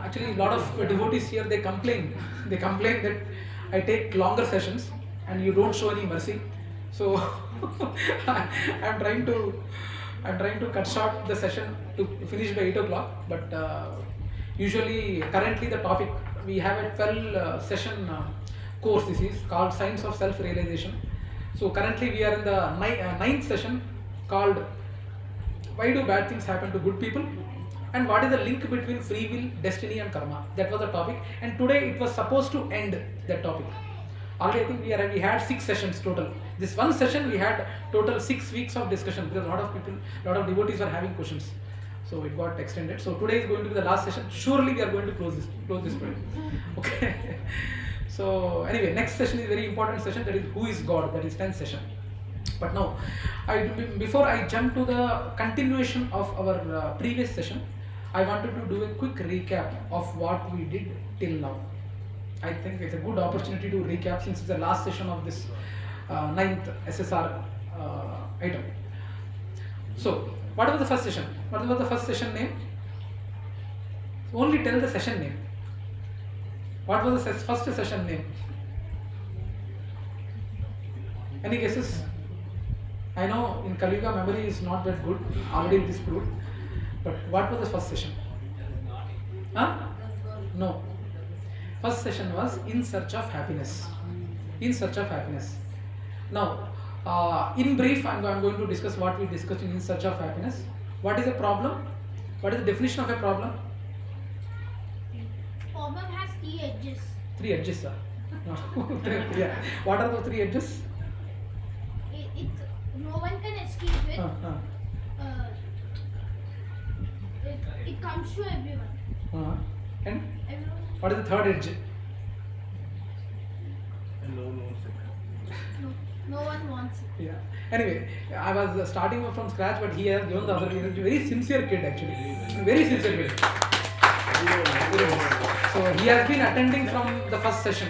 actually a lot of devotees here, they complain that I take longer sessions and you don't show any mercy. So I'm trying to cut short the session to finish by 8 o'clock. But usually, currently the topic, we have a 12 session course. This is called Science of Self-Realization. So currently we are in the 9th session called Why Do Bad Things Happen to Good People? And what is the link between free will, destiny and karma? That was the topic. And today it was supposed to end that topic. Already I think we had 6 sessions total. This one session we had total 6 weeks of discussion because a lot of people, a lot of devotees are having questions. So it got extended. So today is going to be the last session. Surely we are going to close this point. Okay. So anyway, next session is a very important session, that is Who is God? That is 10th session. But now, before I jump to the continuation of our previous session, I wanted to do a quick recap of what we did till now. I think it's a good opportunity to recap since it's the last session of this 9th SSR item. So, what was the first session? What was the first session name? Only tell the session name. What was the first session name? Any guesses? I know in Kali Yuga memory is not that good, already it is proved. But what was the first session? Huh? No. First session was In Search of Happiness. In Search of Happiness. Now, in brief, I'm going to discuss what we discussed in Search of Happiness. What is a problem? What is the definition of a problem? Problem has 3 edges. 3 edges, sir. No. Yeah. What are those 3 edges? No one can escape it. It comes to everyone. And Everyone. what is the third edge? No one wants it. Yeah. Anyway, I was starting from scratch, but he has given the other. Very sincere kid, actually. Very sincere kid. So he has been attending from the first session.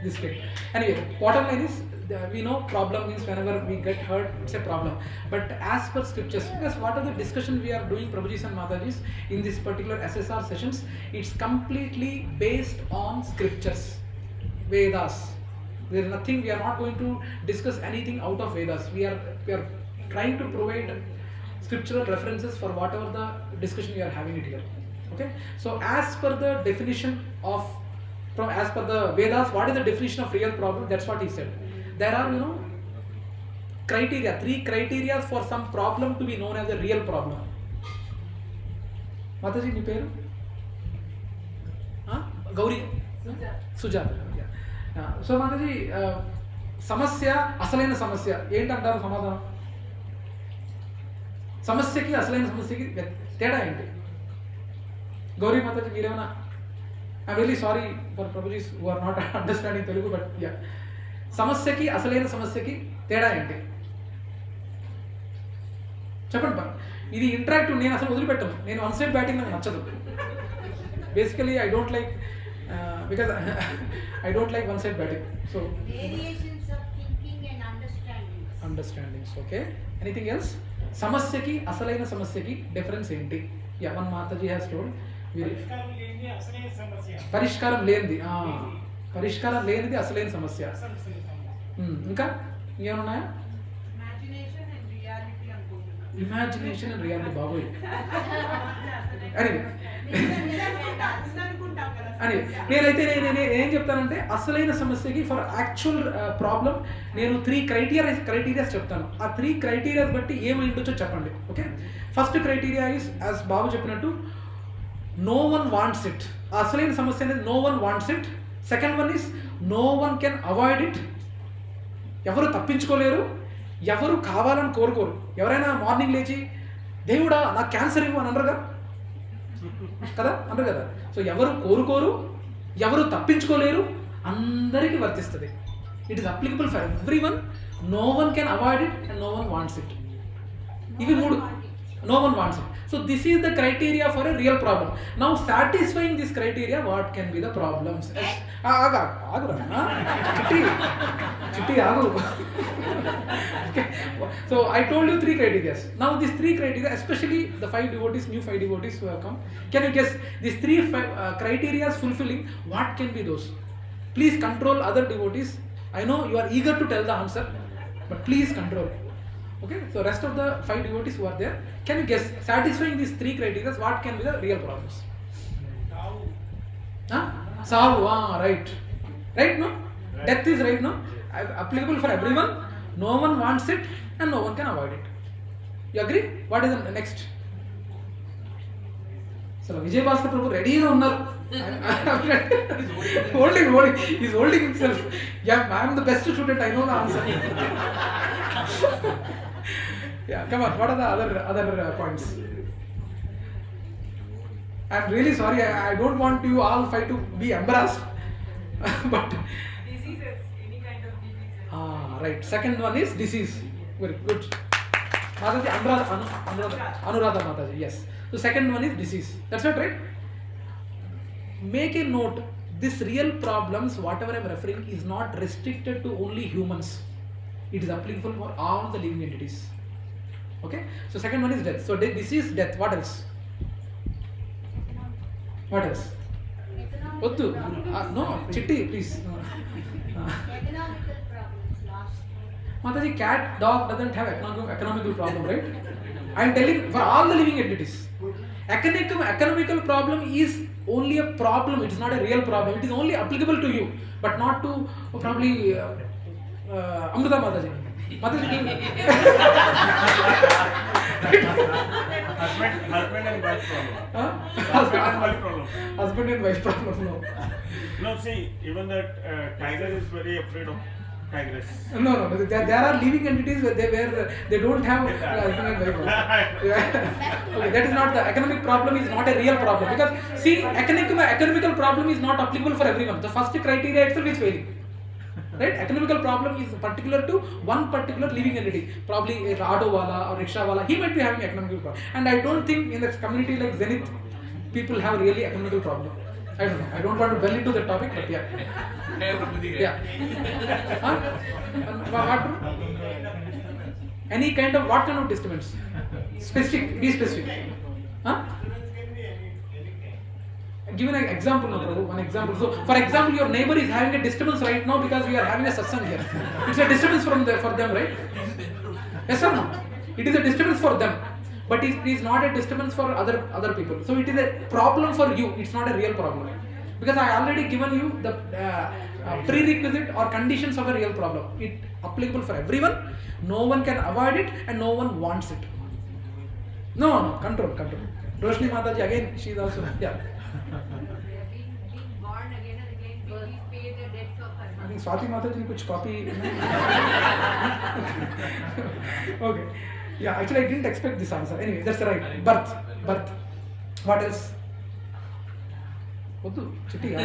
This kid. Anyway, bottom line is, we know problem means whenever we get hurt, it's a problem. But as per scriptures, because what are the discussion we are doing, Prabhuji's and Mataji's, in this particular SSR sessions, it's completely based on scriptures, Vedas. There is nothing, we are not going to discuss anything out of Vedas. We are trying to provide scriptural references for whatever the discussion we are having it here. Okay. So as per the definition of, as per the Vedas, what is the definition of real problem? That's what he said. There are, criteria, 3 criteria for some problem to be known as a real problem. Mataji, ni peru? Gauri? Sujata. Yeah. So Mataji, samasya, asalaina samasya. Entantaru samadhanam? Samasyaki, asalaina samasyaki teda enti? Gauri Mataji, meeremana? I'm really sorry for Prabhujis who are not understanding Telugu, but yeah. సమస్యకి అసలైన సమస్యకి తేడా ఏంటి చెప్పండి బా. ఇది interactive, నేను అసలు వదిలిపెట్టను. నేను వన్ సైడ్ బ్యాటింగ్ నాకు నచ్చదు. Basically I don't like because I don't like one side batting. So Variations of thinking and understandings. Okay. Anything else? సమస్యకి అసలైన సమస్యకి డిఫరెన్స్ ఏంటి? Yeah, one Mataji has told. పరిష్కారం లేనిది, పరిష్కారం లేనిది అసలైన సమస్య. ఇంకా ఇంకేమన్నాయా? Imagination and reality. బాబోయ్. అని నేనైతే ఏం చెప్తానంటే, అసలైన సమస్యకి ఫర్ యాక్చువల్ ప్రాబ్లం నేను 3 క్రైటీరియాస్ చెప్తాను. ఆ 3 క్రైటీరియాస్ బట్టి ఏమై ఉండొచ్చో చెప్పండి. Okay. First criteria is, as Babu చెప్పినట్టు, నో వన్ వాంట్స్ ఇట్. అసలైన సమస్య అనేది no one wants it. Second one is no one can avoid it. ఎవరు తప్పించుకోలేరు, ఎవరు కావాలని కోరుకోరు. ఎవరైనా మార్నింగ్ లేచి దేవుడా నాకు క్యాన్సర్ ఇవ్వు అని అనరు కదా, అనరు కదా. సో ఎవరు కోరుకోరు, ఎవరు తప్పించుకోలేరు, అందరికీ వర్తిస్తుంది. It is applicable for every one. No one can avoid it and no one wants it. ఇవి 3. No one wants it. So this is the criteria for a real problem. Now satisfying this criteria, what can be the problems? Chitti, okay. So I told you 3 criteria. Now these 3 criteria, especially the 5 devotees, new 5 devotees who have come, can you guess these 3 criteria fulfilling? What can be those? Please control other devotees. I know you are eager to tell the answer, but please control. Okay, so rest of the 5 devotees who are there, can you guess, satisfying these 3 criteria, what can be the real problems? Sahu, right. Right, no? Right. Death is right, no? Applicable for everyone, no one wants it and no one can avoid it. You agree? What is the next? So Vijay Bhaskar Prabhu ready or not? He's holding himself. Yeah, I am the best student, I know the answer. Yeah, come on, what are the other points? I'm really sorry, I don't want you all 5 to be embarrassed. But diseases, any kind of diseases. Right. Second one is disease. Very good. Mataji, Anuradha Mataji, yes. So second one is disease. That's what, right? Make a note, this real problems, whatever I'm referring, is not restricted to only humans. It is applicable for all the living entities. Okay? So second one is death. So disease, death. What else? What else? Ottu. No, Chitti, please. Economical problems, loss. Mataji, cat, dog doesn't have economical problem, right? I am telling for all the living entities. Economical problem is only a problem, it is not a real problem. It is only applicable to you, but not to probably Amrita Mataji. Husband and wife problem. Husband and wife problem, no. No, see, even that tiger is very afraid of tigress. No, there are living entities where they don't have husband and wife problem. Yeah. Okay, that is not the economic problem, is not a real problem, because see, economical problem is not applicable for everyone. The first criteria itself is failing. Right? Economical problem is particular to one particular living entity. Probably a auto wala or rickshaw wala, he might be having economical problem. And I don't think in a community like Zenith, people have really economical problem. I don't know. I don't want to delve into the topic, but yeah. Yeah. What? Any kind of, what kind of disturbance? Specific, be specific. Give an example, no, Prabhu, one example. So, for example, your neighbor is having a disturbance right now because we are having a satsang here. It's a disturbance for them, right? Yes or no? It is a disturbance for them, but it is not a disturbance for other people. So, it is a problem for you. It's not a real problem, because I already given you the prerequisite or conditions of a real problem. It applicable for everyone. No one can avoid it, and no one wants it. No, control. Roshni Mataji again. She is also yeah. Being born again and again, we pay the debts of karma. I think Swati Mataji ne kuch copy. Okay. Yeah, actually I didn't expect this answer. Anyway, that's right. Birth. What else? Oddu, Chitti.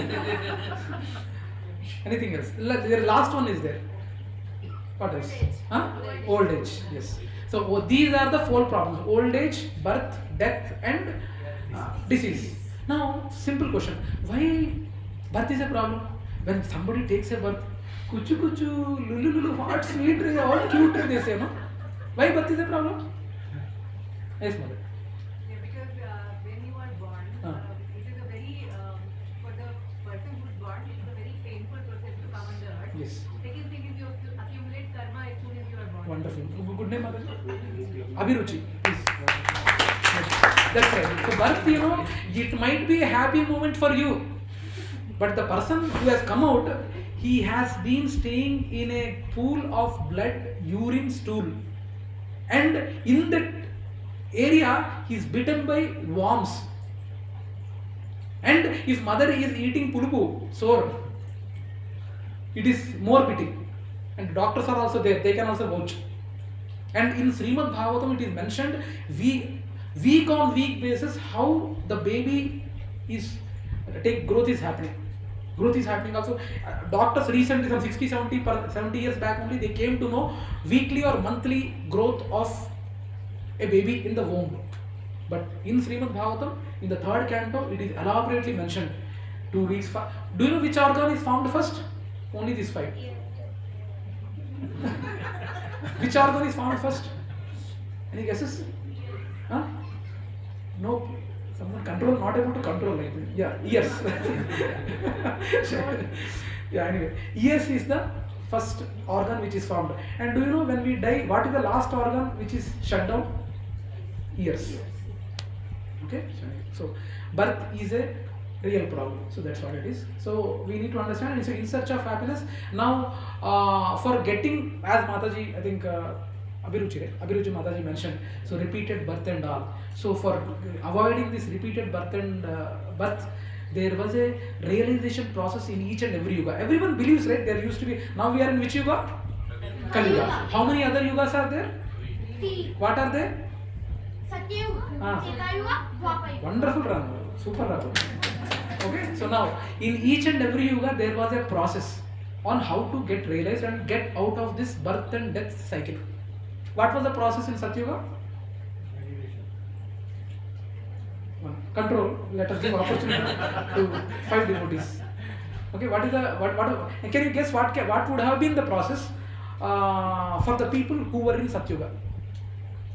Anything else? The last one is there. What else? Old age. Yes. So these are the 4 problems: old age, birth, death, and disease. Now, simple question: why birth is a problem? When somebody takes a birth, kuchu lulu, what sweet, all cute, they say, no? Why birth is a problem? Yes, mother. Yeah, because when you are born, it is a very, for the person who is born, it is a very painful process to come on the earth. Yes. Second thing is you accumulate karma as soon as you are born. Wonderful. Good name, mother. Abhiruchi, please. That's right. So birth, it might be a happy moment for you, but the person who has come out, he has been staying in a pool of blood, urine, stool, and in that area he is bitten by worms. And his mother is eating pulupu, sore. It is more pity. And doctors are also there, they can also vouch. And in Srimad Bhagavatam it is mentioned, week on week basis, how the baby is growth is happening. Growth is happening also. Doctors recently, some 70 years back only, they came to know weekly or monthly growth of a baby in the womb. But in Srimad Bhagavatam, in the 3rd canto, it is elaborately mentioned 2 weeks. Do you know which organ is formed first? Only these 5. Which organ is formed first? Any guesses? Huh? No. Someone control, not able to control. Like, yeah, ears. Yeah, anyway, ears is the first organ which is formed. And do you know when we die, what is the last organ which is shut down? Ears. Okay, so birth is a real problem. So that's what it is. So we need to understand. And so in search of happiness. Now, for getting, as Mataji, I think Abhiruchi Mataji mentioned, so repeated birth and all. So for avoiding this repeated birth and birth, there was a realization process in each and every yuga. Everyone believes, right? There used to be. Now we are in which yuga? Kali Yuga. How many other yugas are there? 3. What are they? Satyayuga, Tretayuga, Dwapar. Wonderful run, super run. Okay, so now in each and every yuga there was a process on how to get realized and get out of this birth and death cycle. What was the process in Satyuga? Control. Let us give opportunity to 5 devotees. Okay, what is the what? Can you guess what would have been the process for the people who were in Satyuga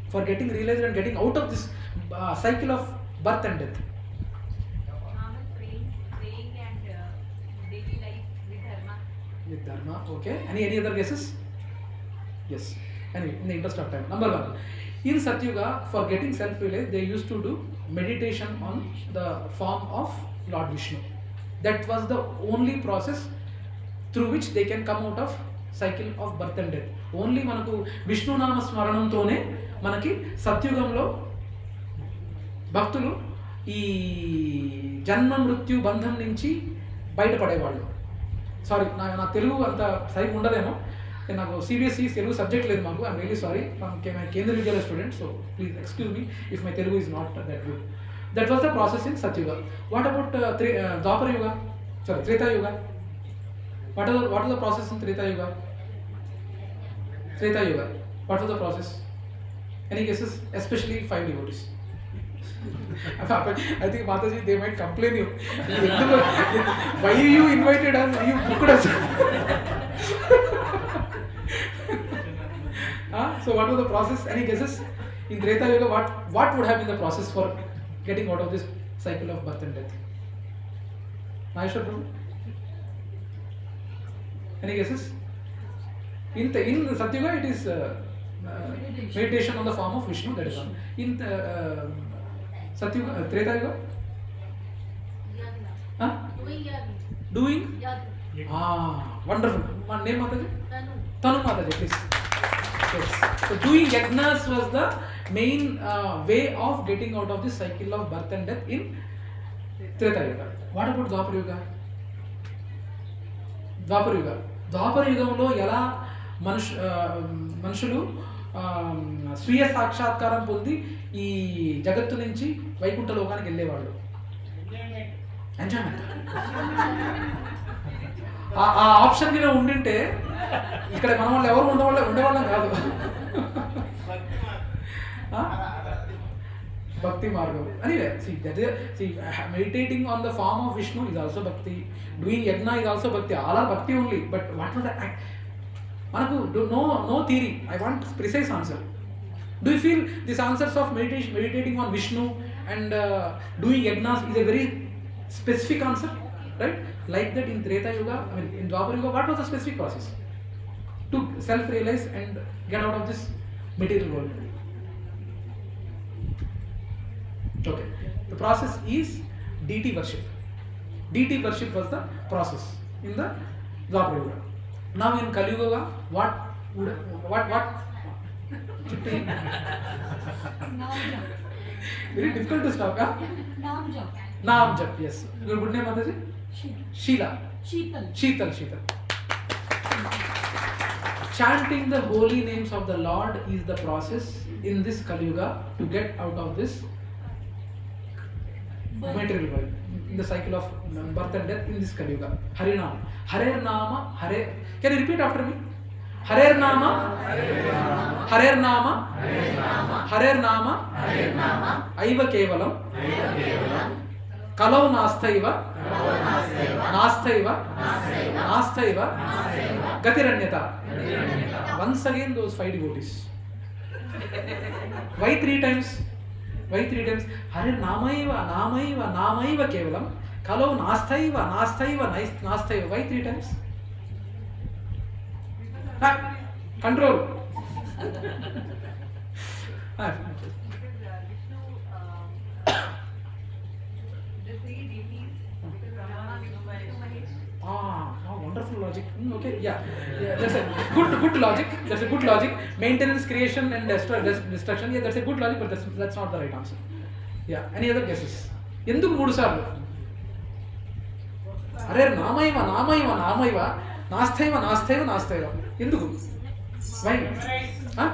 for getting realized and getting out of this cycle of birth and death? Praying and daily life with dharma. With dharma, okay. Any other guesses? Yes. Anyway, in the interest of time, number 1. In Satyuga, for getting self-realized, they used to do meditation on the form of Lord Vishnu. That was the only process through which they can come out of cycle of birth and death. Only manaku Vishnu Nama Smaranamtone manaki Satyugamlo భక్తులు ఈ జన్మ మృత్యు బంధం నుంచి బయటపడేవాళ్ళు. Sorry, నా తెలుగు అంత సరిగ్గా ఉండదేమో, నాకు సిబిఎస్ఈ తెలుగు సబ్జెక్ట్ లేదు మాకు. I'm really sorry, my Kendra Vidyalaya student, so please excuse me if my Telugu is not that good. That was the process in Satyuga. What about Dwapara yuga, sorry Tretayuga? What what the process in Tretayuga? What was the process? Any guesses, especially 5 devotees? I think Mataji, they might complain you. Why you invited us? You booked us. So what was the process? Any guesses? In Treta Yuga, what would have been the process for getting out of this cycle of birth and death? Maheshwar Prabhu? Any guesses? In Satyuga, it is meditation on the form of Vishnu. That is one. In Satyuga, Treta Yuga? Doing? Wonderful. My name Mataji? Tanu Mataji, please. Yes. So doing yajnas was the main way of getting out of this cycle of birth and death in Treta Yuga. What about Dwapar Yuga? Dwapar Yugamlo ఎలా మనుషులు స్వీయ సాక్షాత్కారం పొంది ఈ జగత్తు నుంచి వైకుంఠ లోకానికి వెళ్ళేవాళ్ళు. ఎంజాయ్మెంట్. ఆ ఆప్షన్ మీద ఉండింటే ఇక్కడ మన వాళ్ళు ఎవరు ఉండేవాళ్ళం కాదు. Bhakti margam. Anyway, see, meditating on the form of Vishnu is also bhakti. Doing yajna is also bhakti. All are bhakti only. But what was the act? Manaku no theory. I want precise answer. Do you feel these answers of meditating on Vishnu and doing yajnas is a very specific answer, right? Like that in Treta Yuga, I mean in Dwapar Yuga, what was the specific process to self-realize and get out of this material world? Okay, the process is deity worship. Deity worship was the process in the Dwapar Yuga. Now in Kali Yuga, what? Very difficult to stop, huh? Naam Jap, yes. Your good name, Mataji? Sheila. Sheetal. Chanting the holy names of the Lord is the process in this Kali Yuga to get out of this material world, in the cycle of birth and death in this Kali Yuga. Hare Nama. Can you repeat after me? Harer Nama, Harer Nama, Aiva Kevalam, Kalau Nastaiva, Gatiranyata. Once again, those 5 devotees. Why 3 times? Harer Namaiva Kevalam, Kalau Nastaiva. Why 3 times? Control. Wonderful logic. Okay, yeah. That's a good logic. That's a good logic. Maintenance, creation, and destruction. Yeah, that's a good logic, but that's not the right answer. Yeah. Any other guesses? Enduku 3 సార్లు? అరే నామైవ నాస్తైవ ఎందుకు? Why? Huh?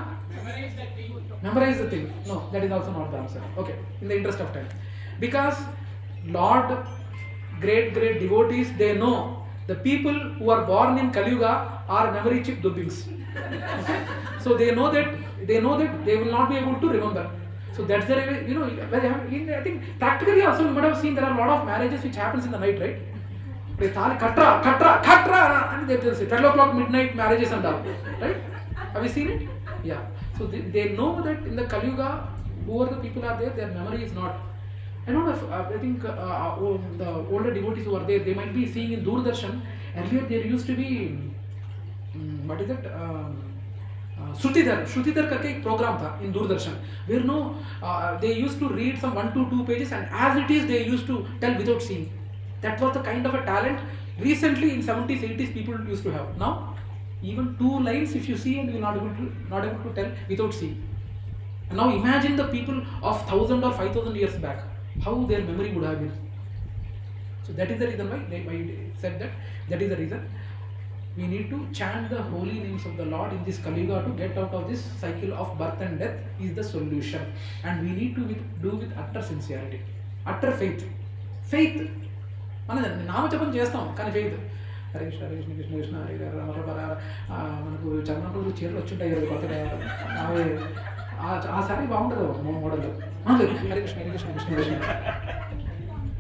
Memorize the thing. No, that is also not the answer. Okay, in the interest of time. Because Lord, great devotees, they know the people who are born in Kali Yuga are memory chip dubbings. Okay? So they know that they will not be able to remember. So that's the way, I think practically also you might have seen there are a lot of marriages which happens in the night, right? Katra, and they say 12 o'clock midnight marriages and all, right? Have you seen it? Yeah. So they know that in the Kali Yuga, whoever the people are there, their memory is not. I don't know if I think the older devotees who are there, they might be seeing in Doordarshan. Earlier there used to be what is it? Shrutidhar करके एक program था in Doordarshan where they used to read some 1 to 2 pages and as it is they used to tell without seeing. That was the kind of a talent recently in 70s 80s people used to have. Now even 2 lines if you see and you are not able to tell without seeing. And now imagine the people of 1000 or 5000 years back, how their memory would have been. So that is the reason why I said that. That is the reason we need to chant the holy names of the Lord in this Kali Yuga to get out of this cycle of birth and death is the solution. And we need to do with utter sincerity, utter faith. మనం నామజపం చేస్తాం కానీ faith Hare Krishna Hare Rama మనకు చంద్రపూర్ చీరలు వచ్చుంటాయి కదా కొత్తగా అవి ఆ సారీ బాగుంటుంది మోడల్ హరే కృష్ణ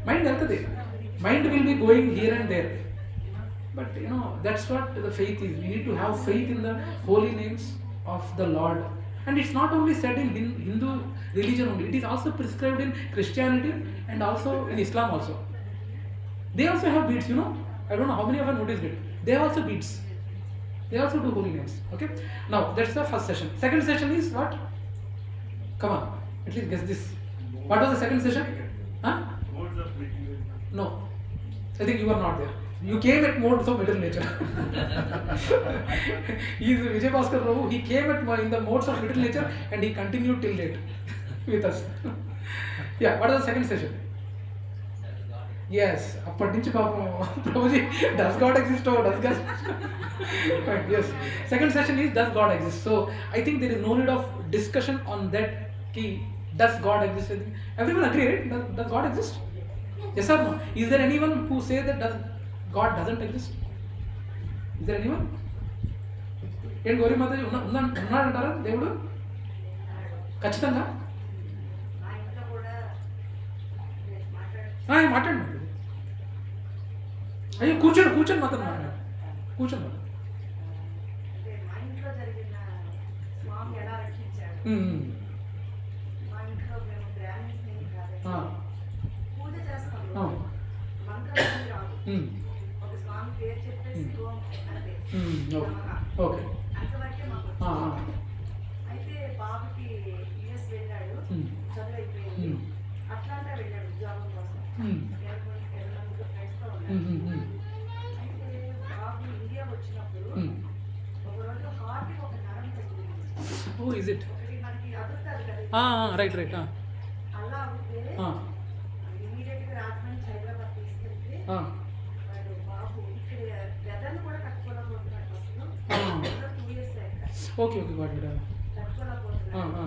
మైండ్ వెళ్తుంది mind will be going here and there but that's what the faith is. We need to have faith in the holy names of the Lord. And it's not only said in Hindu religion only, it is also prescribed in Christianity and also in Islam also. They also have beads, I don't know how many of you noticed it. They have also beads. They also do holy names. Okay. Now that's the first session. Second session is what? Come on, at least guess this. What was the second session? Huh? No, I think you were not there. You came at modes of middle nature. He is Vijay Bhaskar Ravu. He came in the modes of middle nature and he continued till date with us. Yeah. What was the second session? Yes, అప్పటి నుంచి పాపం Prabhuji does God exist or does God right, yes. Second session is does God exist. So I think there is no need of discussion on that key. Does God exist? Everyone agree, right? Does God exist? Yes or no? Is there anyone who say that God doesn't exist? Is there anyone? ఏంటి గౌరీ మాతాజీ ఉన్నాడంటారా దేవుడు ఖచ్చితంగా? మాట్లాడండి. అయ్యో కూర్చొని మాట్లాడు. కూర్చొని మాట్లాడు. మా ఇంట్లో జరిగిన స్వామి ఎలా రక్షించాడు. మా ఇంట్లో మేము బ్రాహ్మణ్స్ పూజ చేస్తాం. మంత్రం రాదు. ఒక స్వామి పేరు చెప్పేసి అంతే. ఓకే. అంతవరకే మాకు. అయితే బాబుకి యుఎస్ వెళ్ళాడు, చదువు అయిపోయింది. అట్లాంటా వెళ్ళాడు ఉద్యోగం కోసం. 20 మంది ఫ్రెండ్స్తో ఉన్నాడు. అయితే బాబు ఇండియా వచ్చినప్పుడు ఒక రోజు హార్ట్కి ఒక నరం తగ్గింది. Oh, is it? మనకి అదురుతారు కదా. Right. అలా అవుతే ఇమీడియట్గా రాజమండ్రి హైదరాబాద్ తీసుకెళ్తే వాడు బాబు ఇక్కడ వెదర్ను కూడా కట్టుకోలేకపోతున్నాడు. అసలు 2 years అయ్యాక ఓకే got it. కట్టుకోలేకపోతున్నాడు.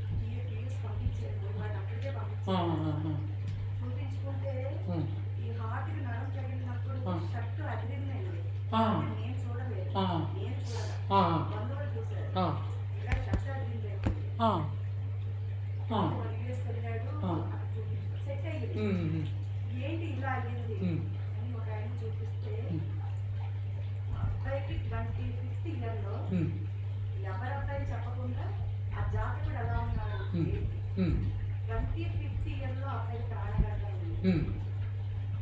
2 years పంపించారు. వాడు అక్కడికే పంపించారు. చూపించుకుంటే ఈ హార్ట్కి నరం తగిలినప్పుడు షర్ట్ అదిరిందండి. నేను చూడలేదు. బంధువులు చూశారు ఆ, ఇలా చక్కగా అడిగింది ఆ, ఆ, యూఎస్ వెళ్ళాడు ఆ. సెట్ అయ్యింది ఉమ్, ఏంటి ఇలా అయ్యింది ఉమ్, అని ఒక ఆయన చూపిస్తే అబ్బాయికి 25th ఇయర్లో ఉమ్, ఎవరి అబ్బాయి చెప్పకుండా ఆ జాతకుడు ఎలా ఉన్నాడు ఉమ్, ఉమ్, 25th ఇయర్లో అబ్బాయి ప్రాణగడ్డం ఉంది ఉమ్,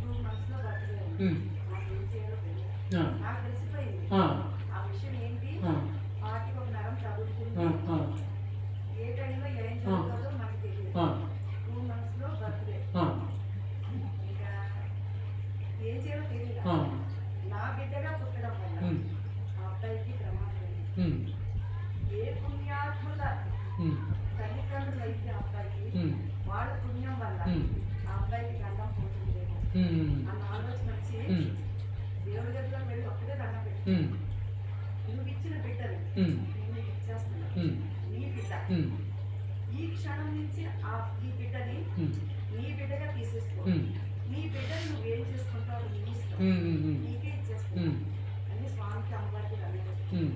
2 months లో బర్త్డే ఉంది ఉమ్, నాకు ఏం చేయాలో తెలియదు ఆ, నాకు తెలిసిపోయింది ఆ, ఆ విషయం ఏంటి ఆ, వాటికి ఒక నరం ఆ, తగులుతుంది ఆ, ఏ టైంలో ఏం జరుగుతుందో మనకు తెలియదు ఆ, 2 months లో బర్త్డే ఆ, ఇంకా ఏం చేయాలో తెలియదు ఆ, నా బిడ్డగా పుట్టడం వల్ల ఉమ్, ఆ అబ్బాయికి ప్రమాదం అయింది. ఉమ్, ఏ పుణ్యాత్ముల ఉమ్, తల్లిదండ్రులు అయితే ఆ అబ్బాయికి ఉమ్, వాళ్ళ పుణ్యం వల్ల ఉమ్, ఆ అబ్బాయికి గండం పోతుందేమో ఉమ్, అన్న ఆలోచన వచ్చి ఉమ్, దేవుడి దగ్గర వెళ్ళి ఒక్కటే దండం పెట్టి ఉమ్, నువ్వు ఇచ్చిన బిడ్డలు ఉమ్, నేను నీకు ఇచ్చేస్తున్నా ఉమ్, నీ బిడ్డ ఉమ్, ఈ క్షణం నుంచి ఈ బిడ్డని ఉమ్, నీ బిడ్డగా తీసేసుకో ఉమ్, నీ బిడ్డని నువ్వేం చేసుకుంటావు నీ ఇష్టం ఉమ్, ఉమ్, నీకే ఇచ్చేస్తున్నా ఉమ్, అని స్వామికి అమ్మవారికి దండం పెట్టి ఉమ్,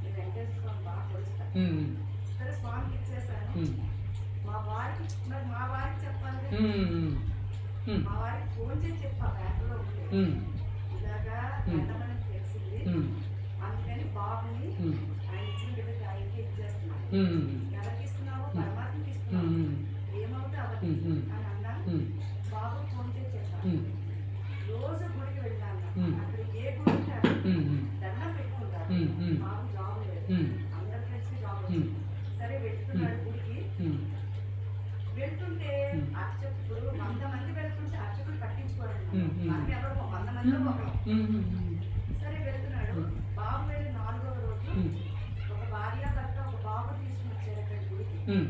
నేను వెంకటేశ్వర స్వామి బాగా కొలుస్తాను ఉమ్, సరే స్వామికి ఇచ్చేసాను ఉమ్, మా వారికి చెప్పాలి కదా. ఉమ్, ఉమ్, మా వారికి ఫోన్ చేసి చెప్పా బ్యాంకులో ఉంటే ఉమ్, ఇలాగా వెళ్ళమని తెలిసింది ఉమ్, అందుకని బాబుని ఉమ్, ఆయన ఇచ్చిన బిడ్డకి ఆయనకి ఇచ్చేస్తున్నాను ఉమ్, ఎవరికి ఇస్తున్నావో పరమాత్మకి ఇస్తున్నావు ఉమ్, ఏమవుతే అవన్నీ ఉమ్, అని అన్నా ఉమ్, బాబు ఫోన్ చేసి చెప్పాను ఉమ్, రోజు గుడికి వెళ్ళాను ఉమ్. అక్కడ ఏ గుడి ఉంటే అక్కడ ఉమ్, దండం పెట్టుకుంటారు ఉమ్, ఉమ్, బాబు జాబ్ లేదు ఉమ్, అందరి ఫ్రెండ్స్కి జాబ్ ఉమ్, వచ్చింది సరే వెళ్తున్నాడు గుడికి ఉమ్, వెళ్తుంటే అర్చకుడు 100 మంది వెళ్తుంటే అర్చకుడు పట్టించుకోరండి ఉమ్, ఉమ్. మనం ఎవరు 100 మందిలో ఒకరు ఉమ్, సరే వెళ్తున్నాడు బాబు వెళ్ళి 4వ రోజు ఉమ్, ఒక భార్య భర్త ఒక బాబు తీసుకుని వచ్చారు అక్కడ గుడికి ఉమ్,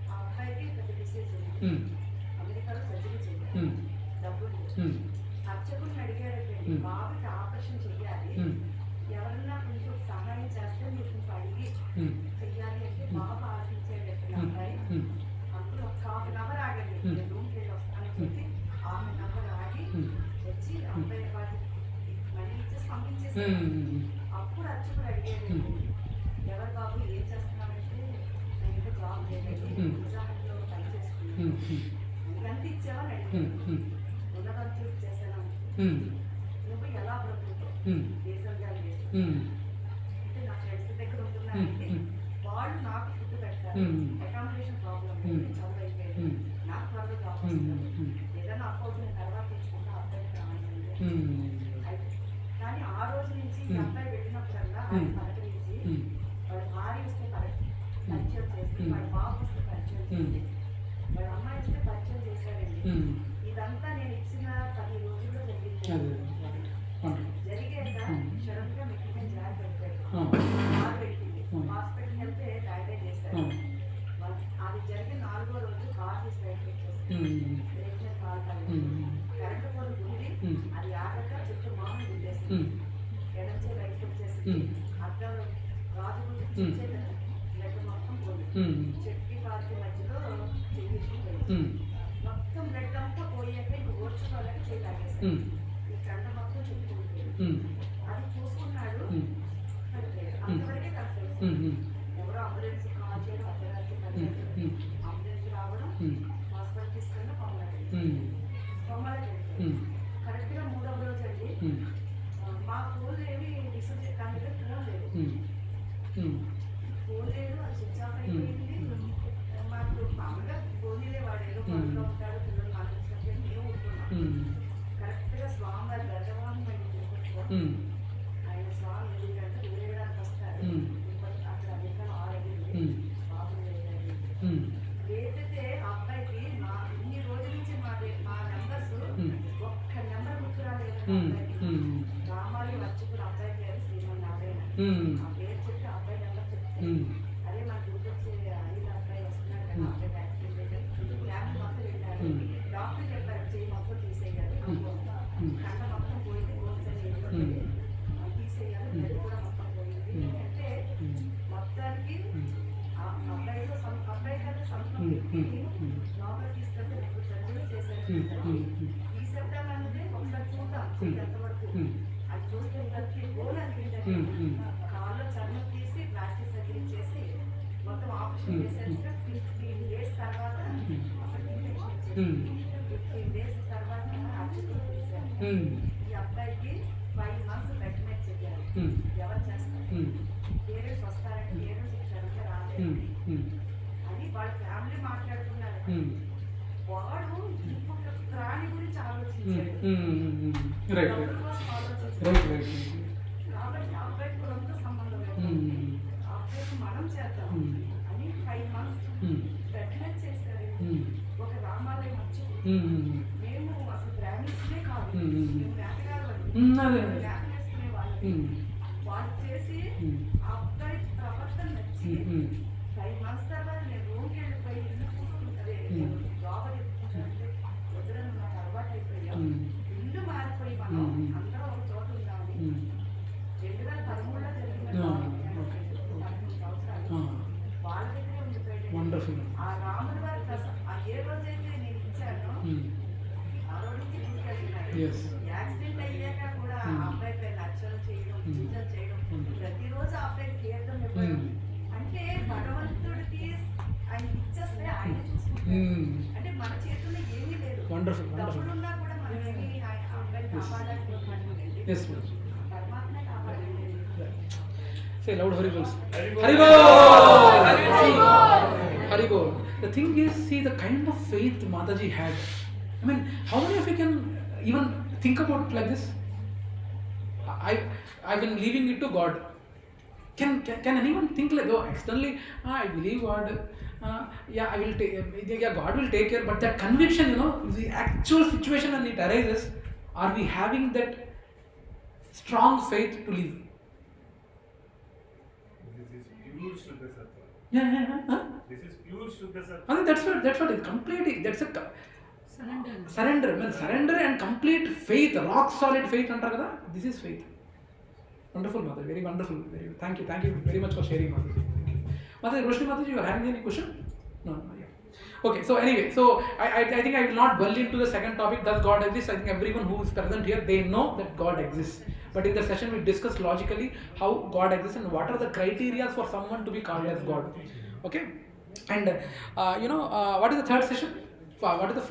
ఆ అబ్బాయికి పెద్ద డిసీజ్ ఉంది ఉమ్, అమెరికాలో సర్జరీ చేయాలి ఉమ్, డబ్బులు లేవు. ఉమ్, అర్చకుడిని అడిగారంటే బాబుకి ఆపరేషన్ చేయాలి ఉమ్, ఎవరన్నా కొంచెం సహాయం చేస్తే మీరు కొంచెం అడిగి ఉమ్, చెయ్యాలి అంటే బాబు ఆలోచించాడు ఎక్కడ అబ్బాయి ఉమ్, అప్పుడు ఒక హాఫ్ అన్ అవర్ ఆగండి నేను రూమ్కి వెళ్ళి వస్తానని చెప్పి హాఫ్ అన్ అవర్ ఆగి ఉమ్, వచ్చి అబ్బాయి వాటి మనీ ఇచ్చేసి పంపించేసి ఉమ్, అప్పుడు అర్చకుడు అడిగాడు ఎవరు బాబు ఏం చేస్తున్నారంటే నేను ఇంకా జాబ్ లేదండి ఉత్సాహంలో పని చేస్తున్నాను ఎంత ఇచ్చావని అడిగాను ఉన్నదంతా ఇచ్చేసాను ఉమ్, నువ్వు ఎలా బ్రతుకుతావు ఉమ్, దేశం గారు దేశం ఉమ్, అంటే నా ఫ్రెండ్స్ దగ్గర ఉంటున్నారంటే వాళ్ళు నాకు ఫుడ్ పెడతారు అకామిడేషన్ ప్రాబ్లం లేదు చదువు అయిపోయింది నాకు త్వరగా జాబ్ వస్తుంది ఏదైనా అకౌంట్ నేను తర్వాత తెచ్చుకుంటా అబ్బాయికి రావాలి అయితే కానీ ఆ రోజు నుంచి ఈ అబ్బాయి వెళ్ళినప్పుడల్లా ఆయన పలకరించి వాళ్ళ భార్య వస్తే పరిచయం చేసి వాళ్ళ బాబు వస్తే పరిచయం చేసి వాళ్ళ అమ్మాయి వస్తే పరిచయం చేశారండి ఇదంతా నేను ఇచ్చిన 10 రోజుల్లో జరిగింది జరిగాక సడన్ గా మెట్టిన జారి పెట్టాడు కారు పెట్టింది హాస్పిటల్కి వెళ్తే డైవర్ట్ చేశారు అది జరిగిన 4వ రోజు కార్ తీసి బయట పెట్టేసి బ్రేక్ మీద కారు కరెంట్ పోల్ గుండి అది ఆగక చుట్టూ మామూలు గుండేసి ఎడంచే రైట్ వచ్చేసి అర్థం రాజు గురించి బ్లడ్ మొత్తం పోయింది చెట్టు పార్టీ మధ్యలో చెయ్యి మొత్తం బ్లడ్ అంతా పోయాక ఇంక ఓడ్చుకోవాలని చేయి తాగేసాడు ఈ కండ మొత్తం చుట్టుకుంటుంది అది చూసుకున్నాడు అంతవరకే కరెక్ట్ ఎవరో అంబులెన్స్ కాల్ చేయడం అర్ధరాత్రి 10 అంబులెన్స్ రావడం హాస్పిటల్ తీసుకెళ్ళి కొమ్మలకి వెళ్తాడు కరెక్ట్గా 3వ రోజు అండి మా ఫోన్ ఏమి రిసీవ్ చేయడానికి ఫోన్ లేదు ఫోన్ లేదు అది స్విచ్ ఆఫ్ అయిపోయింది మాకు మామూలుగా ఫోన్లే వాడేదో పనుల్లో ఉంటాడు పిల్లలు మాట్లాడుతుంటే మేము ఉంటున్నాం కరెక్ట్గా స్వామివారి గర్భవాన్ని మేము తిరుగుతాం ఆయన స్వామి ఎందుకంటే ఊరేగడానికి వస్తారు అక్కడ అమెరికాలో ఆడేది బాబు లేదైతే ఆ అబ్బాయికి మా ఇన్ని రోజుల నుంచి మా నెంబర్స్ ఒక్క నెంబర్ గుర్తురాలేదు అబ్బాయికి రామాలి వచ్చుకుని అబ్బాయి పేరు శ్రీమన్నారాయణ ఆ పేరు చెప్పి అబ్బాయి నెంబర్ చెప్తే అదే మనకు గుర్తొచ్చే ఐదు అబ్బాయి వస్తున్నాడు కదా అబ్బాయి యాక్సిడెంట్ అయితే ఫ్యామిలీ మొత్తం వెళ్ళారు డాక్టర్ చెప్పారు చేయి మొత్తం తీసేయాలి కంట మొత్తం పోయింది గోల్స్ అని తీసేయాలి బ్లడ్ కూడా మొత్తం పోయింది అంటే మొత్తానికి అబ్బాయి కదా సంతం లోపల తీసుకెళ్తే సర్జరీ చేశారు తీసేద్దాం అన్నది ఒకసారి చూద్దాం ఎంతవరకు అది చూస్తే గోల్ అనిపించారు కాళ్ళలో చర్మకి 15 days తర్వాత అర్జున్ తీశారు. ఈ అబ్బాయికి 5 months ప్రెగ్నెంట్ చెయ్యాలి. ఎవరు చేస్తారు? పేరెంట్స్ వస్తారంటే పేరెంట్స్ సరిగ్గా రాలేదు. అది వాళ్ళ ఫ్యామిలీ మాట్లాడుకున్నారు. వాడు ఇంకొక ప్రాణి గురించి ఆలోచించాడు. డబ్బుల కోసం ఆలోచించాడు. కాబట్టి అబ్బాయి కులంతో సంబంధం లేదు. అబ్బాయికి మనం చేద్దాం అని 5 months ప్రెగ్నెంట్ చేశారు. ఒక రామాలయం వచ్చి మేము అసలు బ్రాహ్మిన్స్నే కాదు, మేము వేటగారు వేటనేసుకునే వాళ్ళు. వాళ్ళు చేసి ఆ అబ్బాయి ప్రవర్తన నచ్చి 5 months తర్వాత నేను రూమ్కి వెళ్ళిపోయి ఇల్లు చూసుకుంటే జాబ్ ఎత్తుకుంటే వదిలేను, నాకు అలవాటు అయిపోయాం. ఇల్లు మారిపోయి మనం అందరం ఒక చోట ఉండాలి. 2013లో జరిగిన 13 సంవత్సరాలు వాళ్ళ దగ్గరే ఉండిపోయాడు. ఆ రాముల వారి ఏ రోజైతే నేను ఇచ్చానో ఆ రోజు నుంచి తీసుకెళ్తున్నాడు. యాక్సిడెంట్ అయ్యాక కూడా ఆ అబ్బాయి పైన అర్చన చేయడం, పూజలు చేయడం, ప్రతిరోజు ఆ అబ్బాయి తీర్థం ఇవ్వడం. అంటే భగవంతుడికి ఆయన ఇచ్చేస్తే ఆయన చూసుకుంటారు. అంటే మన చేతుల్లో ఏమీ లేదు. డబ్బులున్నా కూడా మనం ఏమి ఆ అబ్బాయిని కాపాడాలి, పరమాత్మ కాపాడాలి. Say loud Hari Bol. Hari Bol. The thing is, see the kind of faith Mataji had. I mean, how many of you can even think about like this? I've been leaving it to God. Can anyone think like, oh, externally, I believe God. Yeah, I will take. Yeah, God will take care. But that conviction, the actual situation when it arises, are we having that strong faith to live? Pure Shuddha Sattva. Yeah. This is pure Shuddha Sattva. I mean, that's what it completely. That's a surrender. I mean, surrender and complete faith, rock solid faith. Antar kada? This is faith. Wonderful, Mother. Very wonderful. Thank you very much for sharing, Mother. Mother, Roshni Mataji, you are having any question? No. Yeah. Okay. So anyway, I think I will not dwell into the second topic. Does God exist? I think everyone who is present here, they know that God exists. But in the session, we discussed logically how God exists and what are the criteria for someone to be called as God. Okay? And, what is the third session? What is the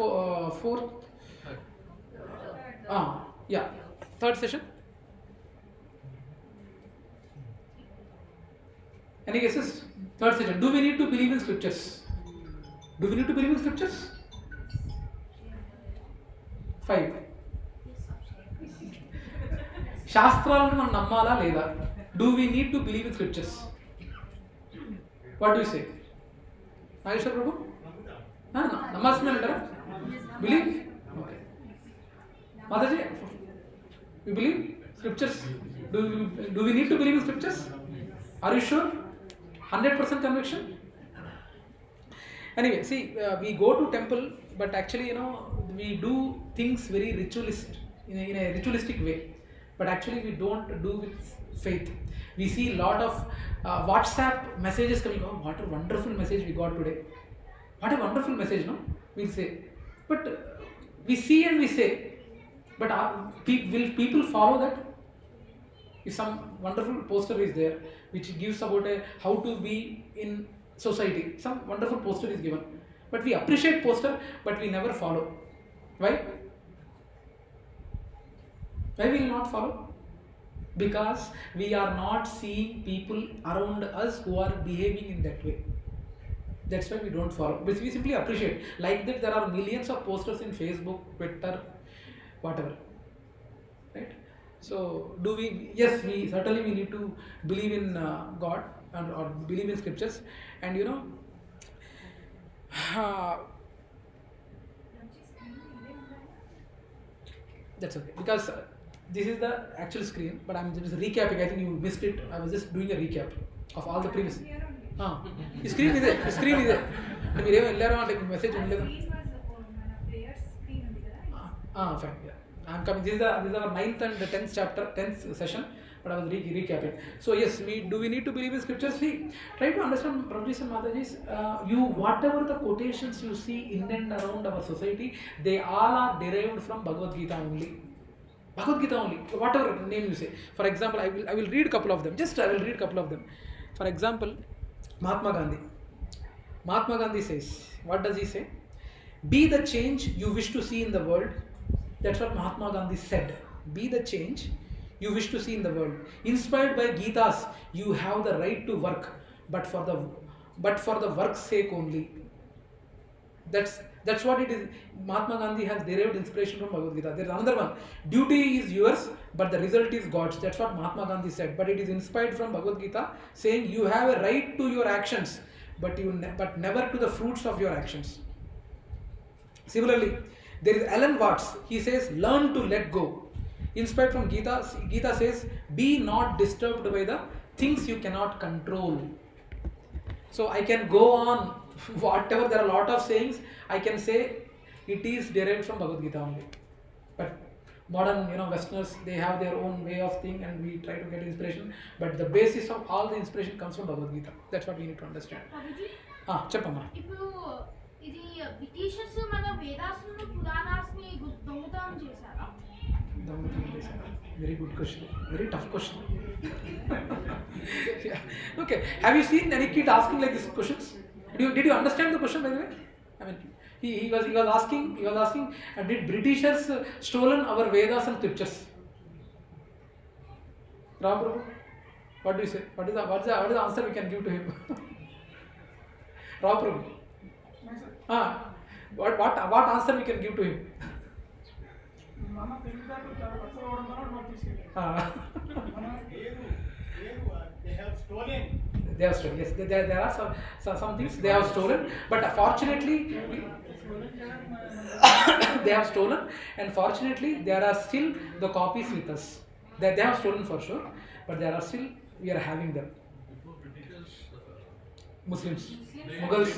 fourth? Yeah. Third session? Any guesses? Third session. Do we need to believe in scriptures? Do we need to believe in scriptures? 5. శాస్త్రాలను మనం నమ్మాలా లేదా? Do we need to believe in scriptures? What do say Nageshwara Prabhu? నమ్మాల్సిందే అంటారా? Believe? Okay. Mataji, you believe scriptures? Do we need to believe in scriptures? Are you sure? 100% conviction? Anyway, see, we go to temple, but actually, we do things very in a ritualistic way. But actually we don't do with faith. We see a lot of WhatsApp messages coming. Oh, what a wonderful message we got today. What a wonderful message, no? We'll say. But we see and we say. But will people follow that? If some wonderful poster is there which gives about how to be in society, some wonderful poster is given. But we appreciate poster, but we never follow. Why? Why will we not follow? Because we are not seeing people around us who are behaving in that way. That's why we don't follow. But we simply appreciate. Like that, there are millions of posters in Facebook, Twitter, whatever. Right? So, yes, we certainly need to believe in God or believe in scriptures. And that's okay. Because this is the actual screen, but I'm just recapping. I think you missed it. I was just doing a recap of all the previous. Screen is there. మీరు ఏమో వెళ్ళారో అంటే message ఉండలేదు. Fine. Yeah. I'm coming. This is our 9th and 10th session, but I was recapping. So yes, do we need to believe in scriptures? See, try to understand, Prabhuji and Mataji's. Whatever the quotations you see in and around our society, they all are derived from Bhagavad Gita only. Bhagavad Gita only, whatever name you say. For example, I will read a couple of them. I will read a couple of them. For example, Mahatma Gandhi says, what does he say? Be the change you wish to see in the world. That's what Mahatma Gandhi said. Be the change you wish to see in the world. Inspired by Gitas, you have the right to work, but for the work's sake only. That's what it is. Mahatma Gandhi has derived inspiration from Bhagavad Gita. There is another one. Duty is yours, but the result is God's. That's what Mahatma Gandhi said. But it is inspired from Bhagavad Gita, saying you have a right to your actions, but never to the fruits of your actions. Similarly, there is Alan Watts. He says, learn to let go. Inspired from Gita. Gita says, be not disturbed by the things you cannot control. So I can go on. Whatever, there are a lot of sayings, I can say it is derived from Bhagavad Gita only. But modern, Westerners, they have their own way of thinking, and we try to get inspiration. But the basis of all the inspiration comes from Bhagavad Gita. That's what we need to understand. Cheppamma. ఇప్పుడు ఇది Britishers మన వేదాస్ను పురాణాస్ని దొంగతనం చేశారా? Very good question. Very tough question. Yeah. Okay. Have you seen any kid asking like these questions? Did you understand the question, by the way? I mean, he was asking. Did Britishers stolen our Vedas and scriptures? Ram Prabhu, what do you say? What is the answer we can give to him? Ram Prabhu. What answer we can give to him? They have stolen. They have stolen. Yes, there are some things they have stolen, but fortunately they have stolen, and fortunately there are still the copies with us. They have stolen for sure, but there are still, we are having them. Muslims, Mughals,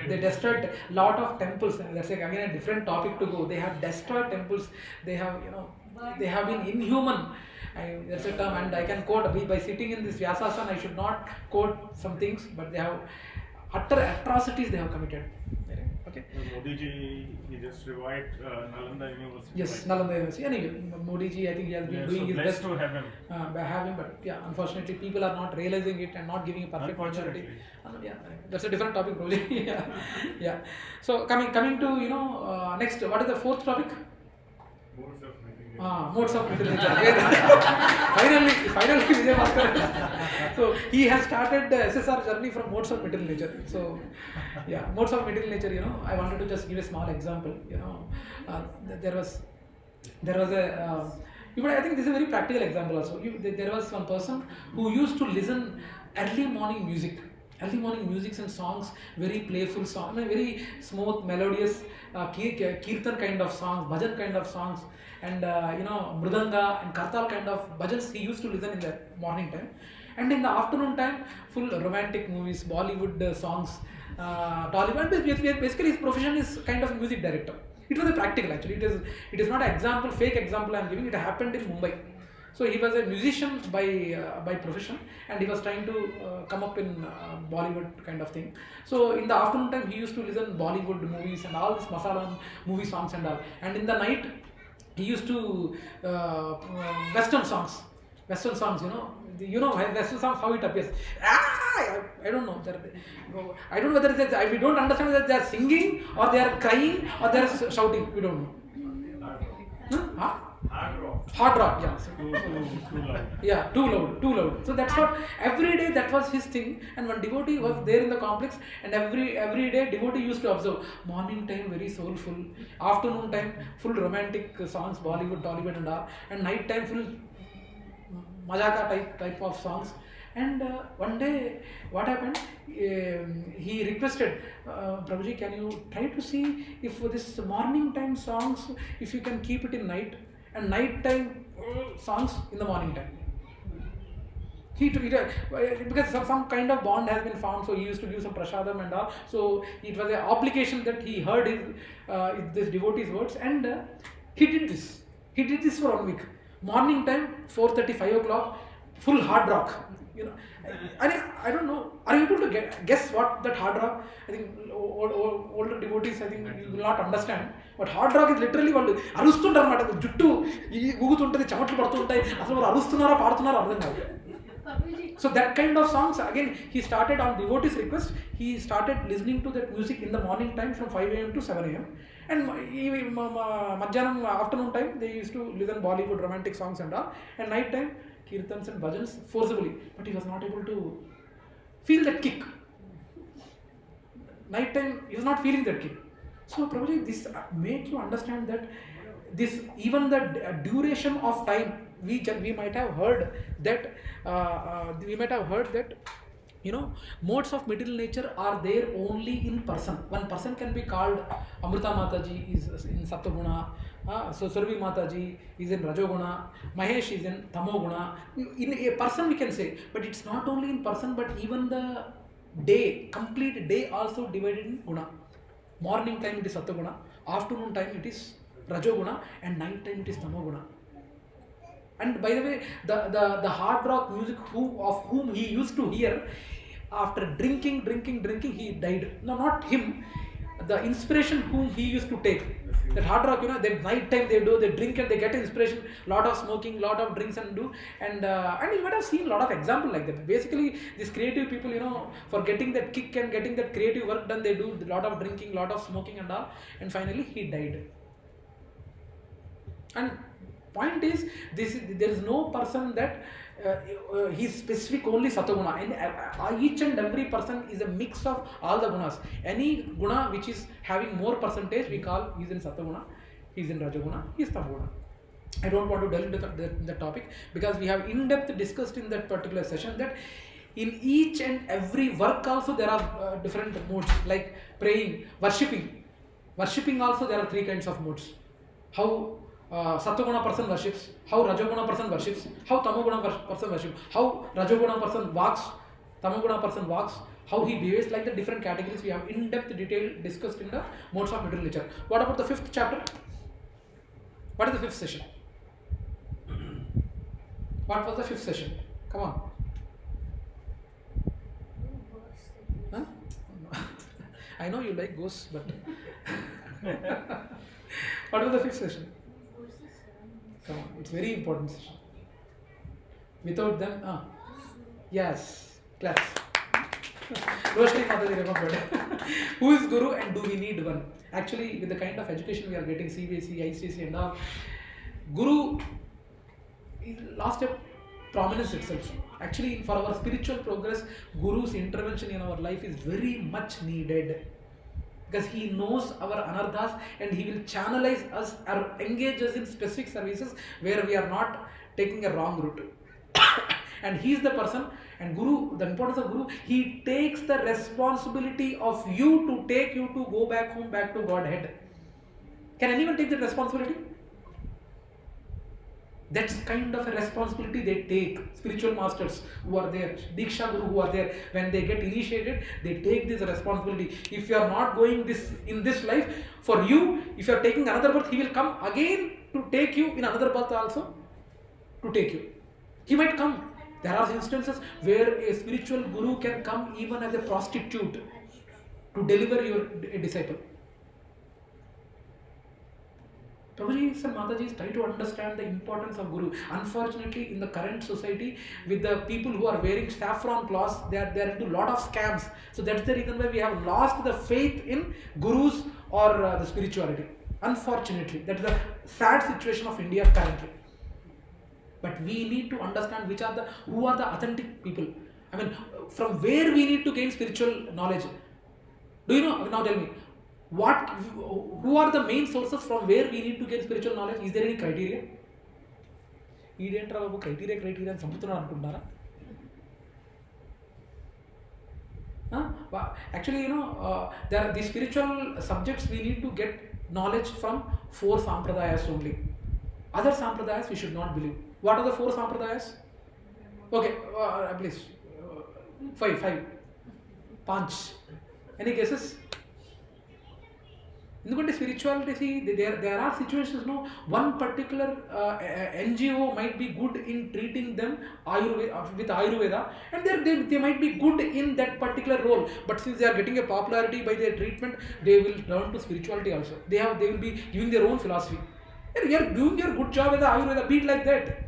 they destroyed lot of temples. That's again a different topic to go. They have destroyed temples. They have, they have been inhuman. That's a term, and I can quote by sitting in this Vyasasana. I should not quote some things, but they have utter atrocities they have committed. Okay. Modi ji, he just revived Nalanda University. Yes, Nalanda University. Anyway, Modi ji, I think he has been doing his best to have him. But yeah, unfortunately, people are not realizing it and not giving a perfect maturity. Yeah, that's a different topic, probably. yeah. So coming to next, what is the fourth topic? Modes of literature. Finally, Vijay Bhaskar. So he has started the SSR journey from modes of material nature. So yeah, modes of material nature. I wanted to just give a small example. There was a. I think this is a very practical example also. There was one person who used to listen early morning music and songs, very playful songs, very smooth, melodious, kirtan kind of songs, bhajan kind of songs, and mridanga and kartal kind of bhajans he used to listen in the morning time. And in the afternoon time, full romantic movies, Bollywood songs, Tollywood. Basically his profession is kind of music director. It was a practical, actually. It is not an example, fake example I am giving. It happened in Mumbai. So he was a musician by profession, and he was trying to come up in Bollywood kind of thing. So in the afternoon time, he used to listen Bollywood movies and all this masala movie songs and all. And in the night, he used to Western songs. Western songs, Western songs, how it appears. I don't know. I don't know whether we don't understand whether they are singing or they are crying or they are shouting. We don't know. Hard rock, yeah. Too loud. Yeah, too loud. So that's what, every day that was his thing. And one devotee was there in the complex, and every day devotee used to observe. Morning time very soulful, afternoon time full romantic songs, Bollywood, Tollywood and all, and night time full majaka type of songs. And one day, what happened? He requested, Prabhuji, can you try to see if this morning time songs, if you can keep it in night, and night time songs in the morning time. Because some kind of bond has been found, so he used to give some prasadam and all. So it was an obligation that he heard this devotee's words, and he did this. He did this for 1 week. Morning time, 4:30, 5 o'clock, full hard rock. I don't know. Are you able to guess what that hard rock? I think older devotees, I think you will not understand. But hard rock is literally వాళ్ళు అరుస్తుంటారు అన్నమాట. జుట్టు ఊగుతుంటుంది, చెమట్లు పడుతుంటాయి. అసలు వాళ్ళు అరుస్తున్నారా పాడుతున్నారా అర్థం కాదు. Prabhuji. So that kind of songs, again, he started on devotees' request. He started listening to that music in the morning time from 5 a.m. to 7 a.m. And Madhyanam, afternoon time, they used to listen Bollywood romantic songs and all. And night time, kirtans and bhajans forcibly. But he was not able to feel that kick. Night time, he was not feeling that kick. So probably this makes you understand that this, even the duration of time, we might have heard that modes of material nature are there only in person. One person can be called Amrita Mataji is in Sattva so Survi Mataji is in Rajoguna, Mahesh is in Tamoguna. In a person we can say, but it's not only in person, but even the day, complete day also divided in guna. Morning time it is Sattva, afternoon time it is Rajoguna, and night time it is Tamoguna. And by the way, the hard rock music of whom he used to hear, after drinking, he died. No, not him. The inspiration whom he used to take. That hard rock, that night time they drink and they get inspiration. Lot of smoking, lot of drinks and do. And you might have seen a lot of examples like that. Basically, these creative people, for getting that kick and getting that creative work done, they do a lot of drinking, lot of smoking and all. And finally, he died. And point is, there is no person that he is specific only Sattva-guna. And each and every person is a mix of all the gunas. Any guna which is having more percentage, we call he is in Sattva-guna, he is in Rajoguna, he is Tamoguna. I don't want to delve into the topic, because we have in-depth discussed in that particular session that in each and every work also there are different modes, like praying, worshipping. Worshipping also there are three kinds of modes. How Sattva-guna person worships, how Rajoguna person worships, how Tamoguna person worships, how Rajoguna person walks, Tamoguna person walks, how he behaves, like the different categories we have in-depth detail discussed in the modes of material nature. What about the fifth chapter? What is the fifth session? What was the fifth session? Come on. Huh? I know you like ghosts, but what was the fifth session? Come on, it's very important session. Without them, yes, claps. Roshni Mataji remembered. Who is Guru and do we need one? Actually, with the kind of education we are getting, CBSE, ICSE and all, Guru lost a prominence itself. Actually, for our spiritual progress, Guru's intervention in our life is very much needed. Because he knows our anarthas and he will channelize us or engage us in specific services where we are not taking a wrong route. And he is the person, and Guru, the importance of Guru, he takes the responsibility of you to take you to go back home, back to Godhead. Can anyone take that responsibility? That's kind of a responsibility they take. Spiritual masters who are there, Diksha Guru who are there, when they get initiated, they take this responsibility. If you are not going this in this life, for you, if you are taking another birth, he will come again to take you in another birth also, to take you. He might come. There are instances where a spiritual guru can come even as a prostitute to deliver a disciple. Prabhuji and Mataji try to understand the importance of Guru. Unfortunately, in the current society, with the people who are wearing saffron cloths, they are into a lot of scams. So that's the reason why we have lost the faith in Gurus or the spirituality. Unfortunately, that is the sad situation of India currently. But we need to understand who are the authentic people. I mean, from where we need to gain spiritual knowledge. Do you know? Now tell me. Who are the main sources from where we need to get spiritual knowledge? Is there any criteria? Criteria and samutra actually, there are the spiritual subjects we need to get knowledge from 4 sampradayas only. Other sampradayas we should not believe. What are the 4 sampradayas? Okay, please. 5. Panch. Any guesses? Because spirituality, there are situations, one particular NGO might be good in treating them with Ayurveda, and they might be good in that particular role, but since they are getting a popularity by their treatment, they will turn to spirituality also. They will be giving their own philosophy. And you are doing your good job with the Ayurveda, be it like that.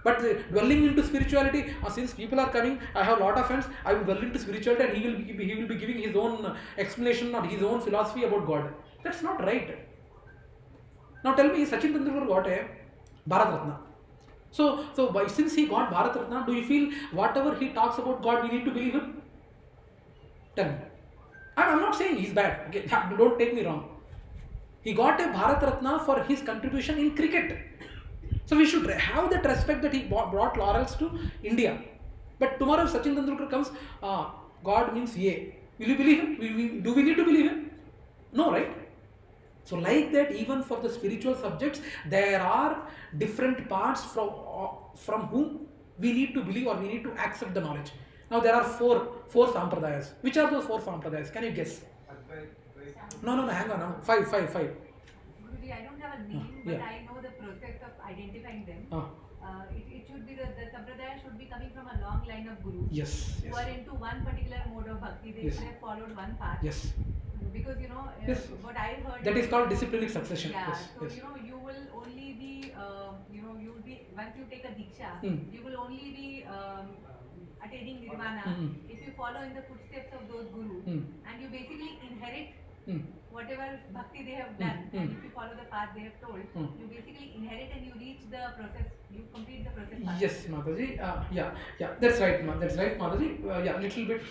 But dwelling into spirituality, since people are coming, I have a lot of friends, I will dwell into spirituality and he will be giving his own explanation or his own philosophy about God. That's not right. Now tell me, Sachin Tendulkar got a Bharat Ratna. So since he got Bharat Ratna, do you feel whatever he talks about God, we need to believe him? Tell me. I'm not saying he's bad. Okay, don't take me wrong. He got a Bharat Ratna for his contribution in cricket. So we should have that respect that he brought laurels to India. But tomorrow if Sachin Tendulkar comes, God means yay. Will you believe him? Do we need to believe him? No, right? So like that, even for the spiritual subjects, there are different parts from whom we need to believe or we need to accept the knowledge. Now there are four sampradayas. Which are those four sampradayas? Can you guess? No, hang on. No. Five. Guruji, I don't have a name, but yeah. I know the process of identifying them. It should be the sampradaya should be coming from a long line of gurus Yes. who are into one particular mode of bhakti. They Yes. should have followed one path. Yes. Because Yes. what I heard That is called disciplinic succession. Yeah, Yes. so Yes. you will only be you will be once you take a diksha, you will only be attaining nirvana if you follow in the footsteps of those gurus, and you basically inherit whatever bhakti they have done, and if you follow the path they have told, you basically inherit and you reach the process, you complete the process. Yes, Mataji. Yeah, that's right, Mataji. Little bit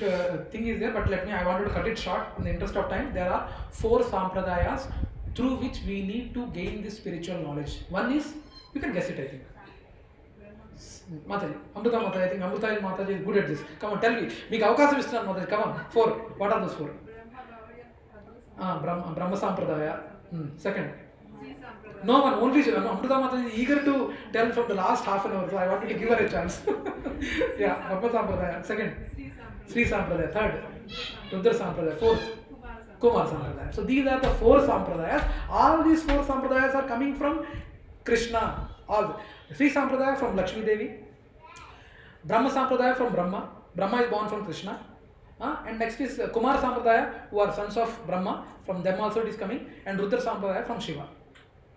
thing is there, but I wanted to cut it short in the interest of time. There are four sampradayas through which we need to gain this spiritual knowledge. One is, you can guess it, I think. Mataji, Amrita Mataji, I think Amrita Mataji is good at this. Come on, tell me. Make avakasam istunnan Mataji. Come on. Four. What are those four? Brahma Sampradaya. Second. No one, only Amrita Mataji is eager to tell from the last half an hour, so I wanted to give her a chance. Yeah, Brahma Sampradaya. Second. Sri Sampradaya. Third. Rudra Sampradaya. Fourth. Kumar Sampradaya. So these are the four Sampradayas. All these four Sampradayas are coming from Krishna. All. Sri Sampradaya from Lakshmi Devi. Brahma Sampradaya from Brahma. Brahma is born from Krishna. And next is Kumar Sampradaya, who are sons of Brahma. From them also it is coming. And Rudra Sampradaya from Shiva.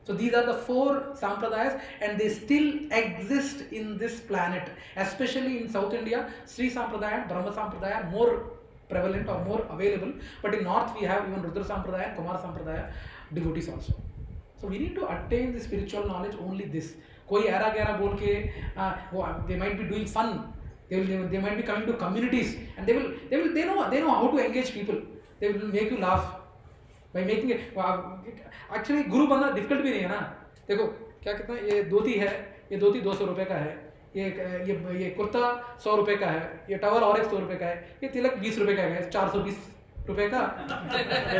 So these are the four Sampradayas, and they still exist in this planet. Especially in South India, Sri Sampradaya and Brahma Sampradaya are more prevalent or more available. But in North we have even Rudra Sampradaya and Kumar Sampradaya devotees also. So we need to attain the spiritual knowledge only this. Koi era gera bol ke, they might be doing fun. They might be coming to communities, and they know how to engage people. They will make you laugh by making it. Actually, guru बनना difficult भी नहीं है ना. देखो क्या कहते हैं, ये धोती 200 रुपए का है, ये कुर्ता 100 रुपए का है, ये टॉवल और 100 रुपए का है, ये तिलक 20 रुपए का है, 420 रुपए का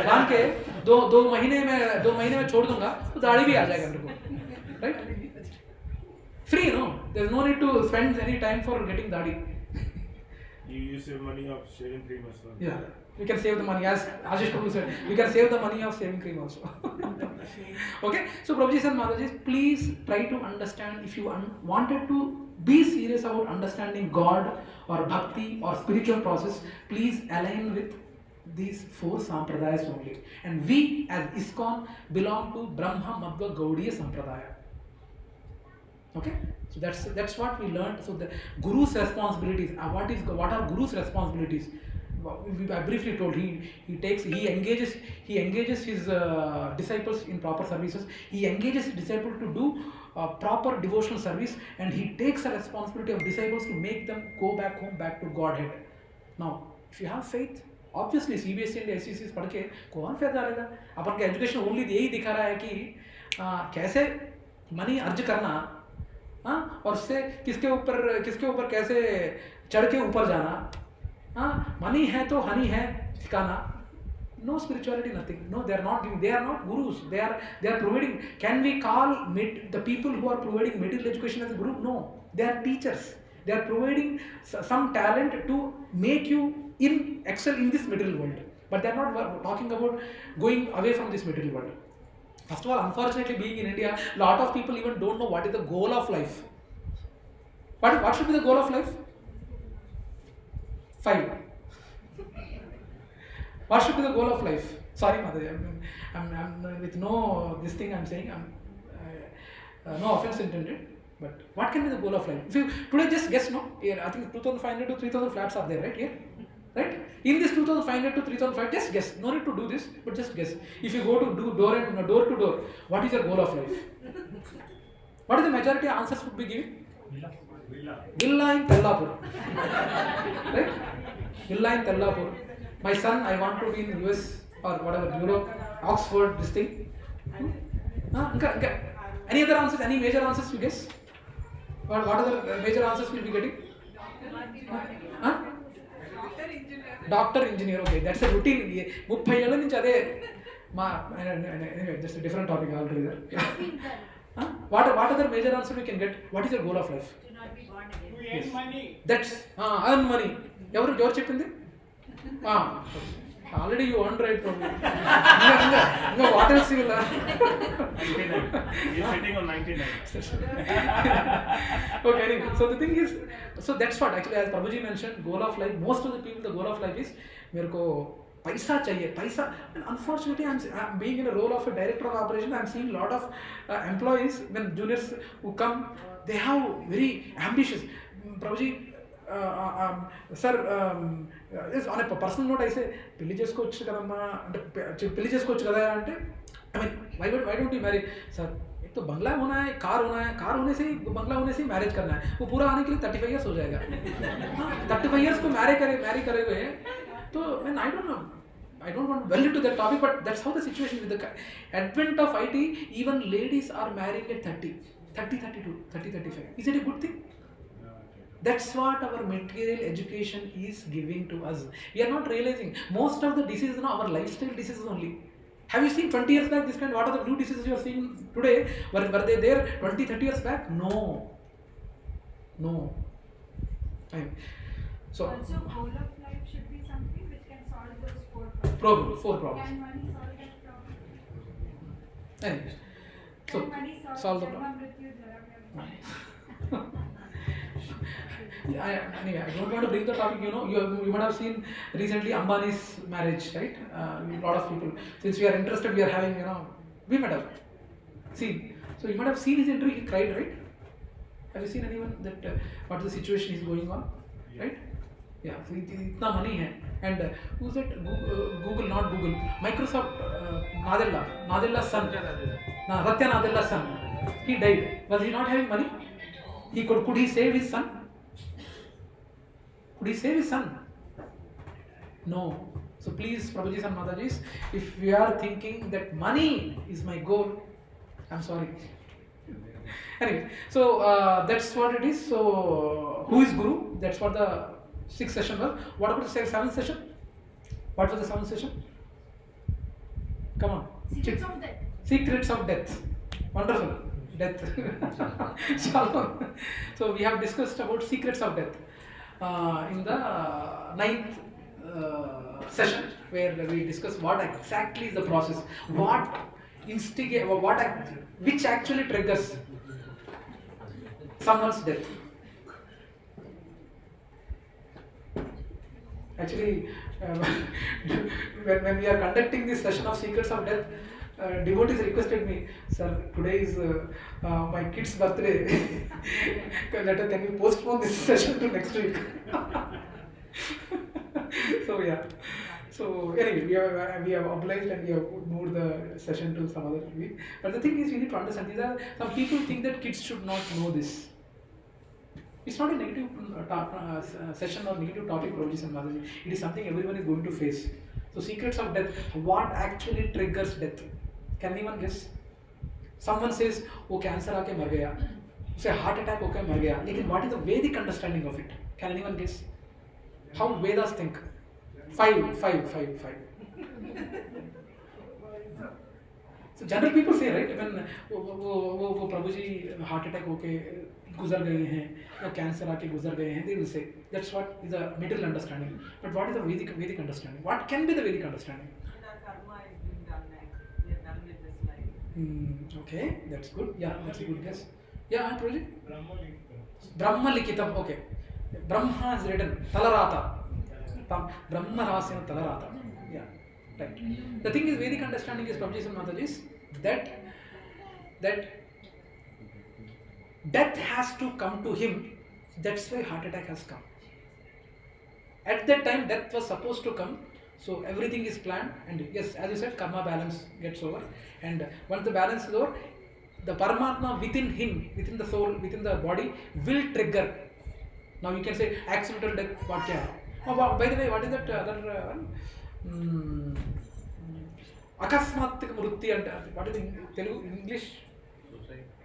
बांध के दो महीने में छोड़ दूंगा तो दाढ़ी भी आ जाएगा मेरे को, right? Free, no? There's no need to spend any time for getting dadi. You use your money of shaving cream as well. Yeah, we can save the money. As Ashish Prabhu said, we can save the money of shaving cream also. Okay, so Prabhuji and Mataji, please try to understand. If you wanted to be serious about understanding God or bhakti or spiritual process, please align with these four sampradayas only. And we as ISKCON belong to Brahma Madhva Gaudiya Sampradaya. Okay, so that's what we learned. So the Guru's responsibilities. What are Guru's responsibilities? I briefly told. He engages his disciples in proper services. He engages his disciples to do proper devotional service, and he takes the responsibility of disciples to make them go back home, back to Godhead. Now, if you have faith, obviously CBSE and SECs पढ़ के कौन faith डालेगा? अपन का education only यही दिखा रहा है कि कैसे मनी अर्ज करना, और उससे किसके ऊपर कैसे चढ़ के ऊपर जाना, मनी है तो हनी है ठिकाना. No spirituality, nothing. No, they are not giving. They are not gurus. They are providing. Can we call the people who are providing material education as a guru? No, they are teachers. They are providing some talent to make you excel in this material world. But they are not talking about going away from this material world. First of all, unfortunately, being in India, a lot of people even don't know what is the goal of life. What should be the goal of life? 5. What should be the goal of life? Sorry, Mataji, I'm with no this thing I'm saying. No offense intended. But what can be the goal of life? If you today just guess, no? Here, I think 2,500 to 3,000 flats are there, right? Here, right? In this 2,500 to 3,005, just guess. No need to do this, but just guess. If you go to do door to door, what is your goal of life? What is the majority answers would be given? Villa in Tellapur. Right? Villa in Tellapur. My son, I want to be in US or whatever, Europe, Oxford, this thing. Any other answers? Any major answers you guess? What other major answers will be getting? Huh? Doctor, engineer. Okay, that's a routine. 30 ఏళ్ళ నుంచి అదే మా just a different topic altogether. What other major answer we can get? What is your goal of life? To not be born again. To earn money. That's earn money. ఎవరు చెప్పింది? Already you earned right from me. What else you will learn? 99. He's sitting on 99. Okay, anyway, so the thing is, so that's what actually, as Prabhuji mentioned, goal of life, most of the people, the goal of life is, मेरे को पैसा चाहिए, पैसा. And unfortunately, I'm being in a role of a director of operation. I'm seeing a lot of employees, when juniors who come, they have very ambitious. Prabhuji, sir, on a personal note, I say, పెళ్లి చేసుకోవచ్చు కదమ్మా అంటే పెళ్లి చేసుకోవచ్చు కదా అంటే, I mean, why don't you marry? Sir, एक तो बंगला होना है, कार होना है, कार होने से बंगला होने से मैरिज करना है, वो पूरा आने के लिए 35 years हो जाएगा. 35 years को मैरी करेंगे तो I don't know. I don't want to dwell into that topic, but that's how the situation with the advent of IT, even ladies are marrying at 30, 32, 30, 35. Is it a good thing? That's what our material education is giving to us. We are not realizing most of the diseases are our lifestyle diseases only. Have you seen 20 years back this kind? What are the new diseases you are seeing today? Were they there 20, 30 years back? No. So Also, goal of life should be something which can solve those four problems. Can money solve that problem? Anyways, so Can money solve the Janma, problem. Mrityu, Jara, Anyway, I don't want to bring the topic. You know, you might have seen recently Ambani's marriage, right? A lot of people. Since we are interested, we are having, we might have seen. So you might have seen his interview. He cried, right? Have you seen anyone that what the situation is going on, right? Yeah. So itna money hai, and who's that? Google, not Google. Microsoft. Nadella's son. Satya Nadella's son. He died. Was he not having money? Could he save his son? Could he save his son? No. So please, Prabhujis and Matajis, if we are thinking that money is my goal, I'm sorry. Anyway, so that's what it is. So who is Guru? That's what the 6th session was. What about the 7th session? What was the 7th session? Come on. Secrets of Death. Secrets of Death. Wonderful. Death. So we have discussed about secrets of death in the 9th session, where we discuss what exactly is the process, which actually triggers someone's death. Actually, when we are conducting this session of secrets of death, devotees requested me, sir, today is my kid's birthday. Can we postpone this session to next week? So yeah. So anyway, we have obliged and we have moved the session to some other week. But the thing is, we need to understand, some people think that kids should not know this. It's not a negative session or negative topic, Prabhuji and Mataji. It is something everyone is going to face. So secrets of death, what actually triggers death? Can anyone guess? Someone says, "Oh, cancer आके मर गया," उसे heart attack होकर मर गया. लेकिन what is the Vedic understanding of it? Can anyone guess? How Vedas think? 5. So general people say, right? When वो प्रभु जी heart attack होके गुजर गए हैं या cancer आके गुजर गए हैं, they will say that's what is the middle understanding. But what is the Vedic understanding? What can be the Vedic understanding? Okay, that's good. Yeah, that's a good guess. Yeah, Prabhuji? Brahma Likitam, okay. Brahma is written, Talarata. Brahma Rasina Talarata. Yeah, right. The thing is, Vedic understanding is, Prabhuji and Matajis, that death has to come to him. That's why heart attack has come. At that time, death was supposed to come. So everything is planned, and yes, as you said, karma balance gets over. And once the balance is over, the Paramatma within him, within the soul, within the body, will trigger. Now you can say accidental death. What kya hai? Oh, by the way, what is that other one? Akasmatik mruti and what is in Telugu, English?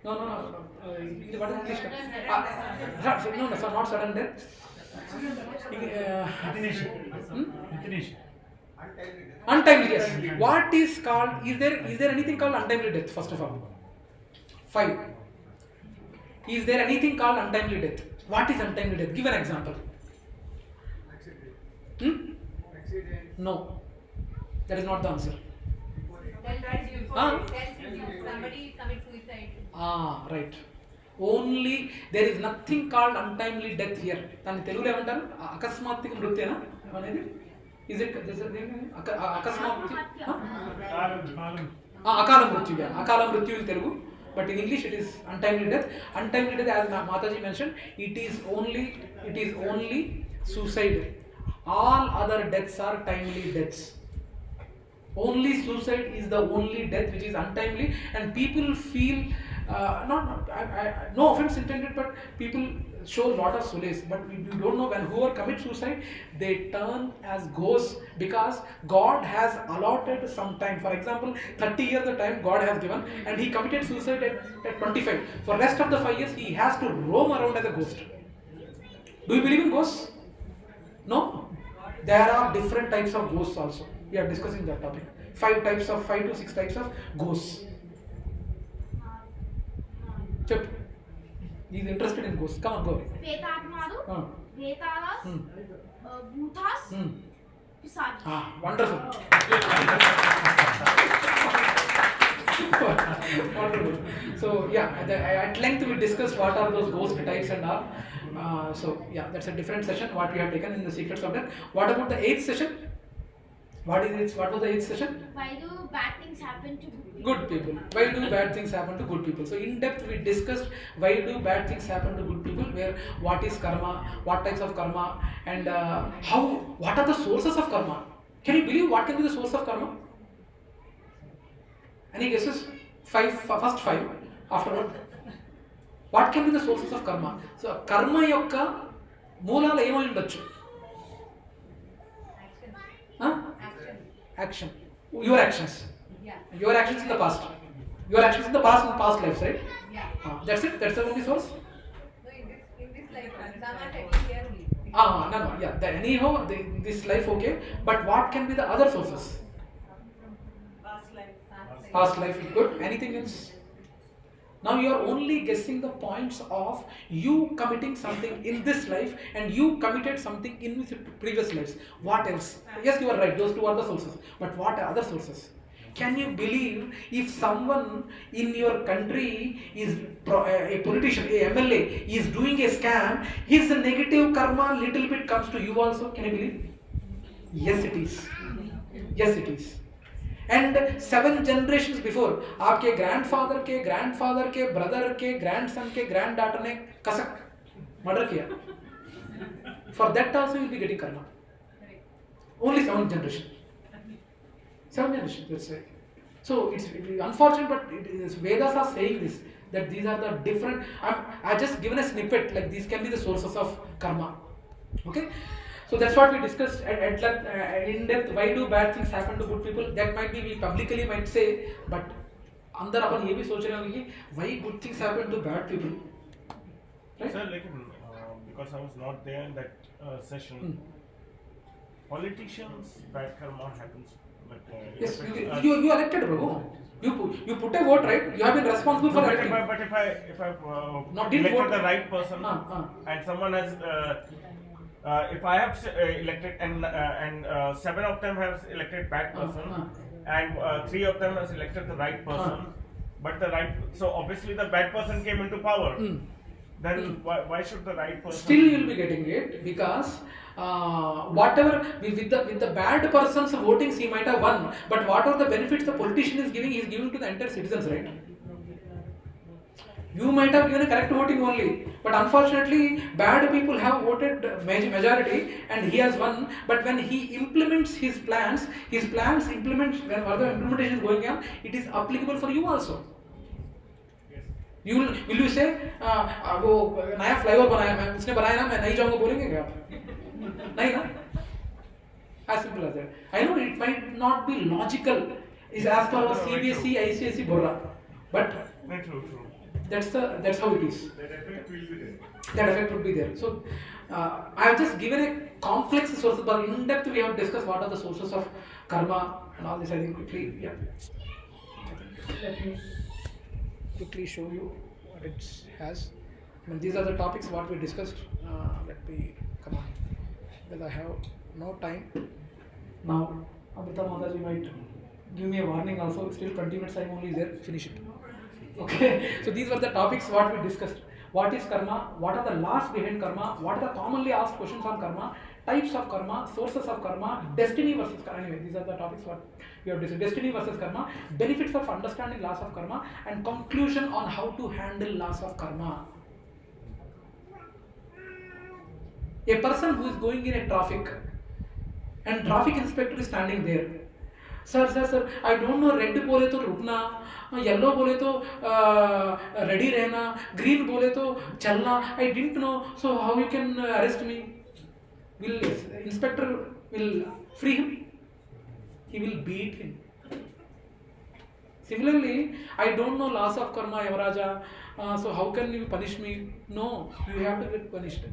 No. What is English? No, so not sudden death. Untimely, yes. What is called? Is there anything called untimely death? First of all, 5. Is there anything called untimely death? What is untimely death? Give an example. No, that is not the answer. Somebody commit suicide. Right. Only there is nothing called untimely death here. దాన్ని తెలుగులో ఏమంటారు? అకస్మాత్తిక మృత్యునా అనేది? Is it అకస్మాత్తిక? అకాల మృత్యు. అకాల మృత్యు in Telugu, but in English it is untimely death. Untimely death, as Mataji mentioned, it is only suicide. All other deaths are timely deaths. Only suicide is the only death which is untimely, and people feel no offense intended, but people show a lot of solace. But you don't know, when whoever commits suicide, they turn as ghosts because God has allotted some time. For example, 30 years the time God has given, and he committed suicide at 25. For rest of the 5 years, he has to roam around as a ghost. Do you believe in ghosts? No? There are different types of ghosts also. We are discussing that topic. 5 to 6 types of ghosts. Chip. He is interested in ghosts. Come on, go. Petatmalu, Vetalas, Bhutas, Pisachis. Wonderful. Wonderful. So at length we discussed what are those ghost types and all. That's a different session what we have taken in the secrets of death. What about the 8th session? What was the 8th session? Why do bad things happen to Good people. Why do bad things happen to good people? So in depth we discussed why do bad things happen to good people, where what is karma, what types of karma, and what are the sources of karma. Can you believe what can be the source of karma? Any guesses? First 5. Afterward, what can be the sources of karma? So karma yokka మూలాలు ఏమై ఉండొచ్చు? Action. Your actions. Yeah. Your actions in the past. Your actions in the past lives, right? Yeah. That's it. That's the only source. No, in this life, some are taking here only. No. Yeah. Anyhow, this life, okay. But what can be the other sources? Past life is good. Anything else? Now you are only guessing the points of you committing something in this life and you committed something in previous lives. What else? Yes, you are right. Those 2 are the sources. But what are other sources? Can you believe if someone in your country is a politician, a MLA, is doing a scam, his negative karma little bit comes to you also? Can you believe? Yes, it is. Yes, it is. And 7 generations before, आपके grandfather के brother के grandson के granddaughter ने कसक murder किया. For that also you will be getting karma. Only 7 generation. 7 generations, let's say. So it's unfortunate, but Vedas are saying this, that these are the different. I just given a snippet, like these can be the sources of karma. Okay. So that's what we discussed in depth. Why do bad things happen to good people? That might be, we publicly might say, but अंदर अपन ये भी सोच रहे होंगे कि why good things happen to bad people, right? Sir, because I was not there in that session, politicians bad karma happens. Yes, you elected, bro. You put a vote, right? You have been responsible for electing. But if I've elected the right person, and someone has. If I have elected and 7 of them have elected bad person, and 3 of them has elected the right person, but so obviously the bad person came into power. Then why should the right person? Still, you will be getting it because whatever with the bad person's votings he might have won, but what are the benefits the politician is giving? He is giving to the entire citizens, right? You might have given a correct voting only, but unfortunately, bad people have voted majority, and he has won. But when he implements his plans implements when further implementation is going on, it is applicable for you also. Will you say वो नया flyover बनाया मैं उसने बनाया ना मैं नहीं जाऊंगा बोलेंगे क्या आप नहीं ना as simple as that. I know it might not be logical is as per our CBSE ICSE बोल रहा but True. that's how it is. That effect will be there. That effect would be there. So I have just given a complex sources, but in depth we have discussed what are the sources of karma and all this. I think quickly, let me quickly show you what it has. I mean, these are the topics what we discussed. Let me come on, because I have no time now. Amrita Mataji might give me a warning also. Still 20 minutes time only is there. Finish it. Okay. So these were the topics what we discussed. What is karma? What are the laws behind karma? What are the commonly asked questions on karma? Types of karma, sources of karma, destiny versus karma. Anyway, these are the topics what we have discussed. Destiny versus karma, benefits of understanding laws of karma, and conclusion on how to handle laws of karma. A person who is going in a traffic and traffic inspector is standing there. Sir, I don't know, red बोले तो रुकना, yellow बोले तो ready रहना, green बोले तो चलना. I didn't know, so how you can arrest me? Will inspector will free him? He will beat him. Similarly, I don't know laws of karma, Yamaraja, so how can you punish me? No, you have to get punished.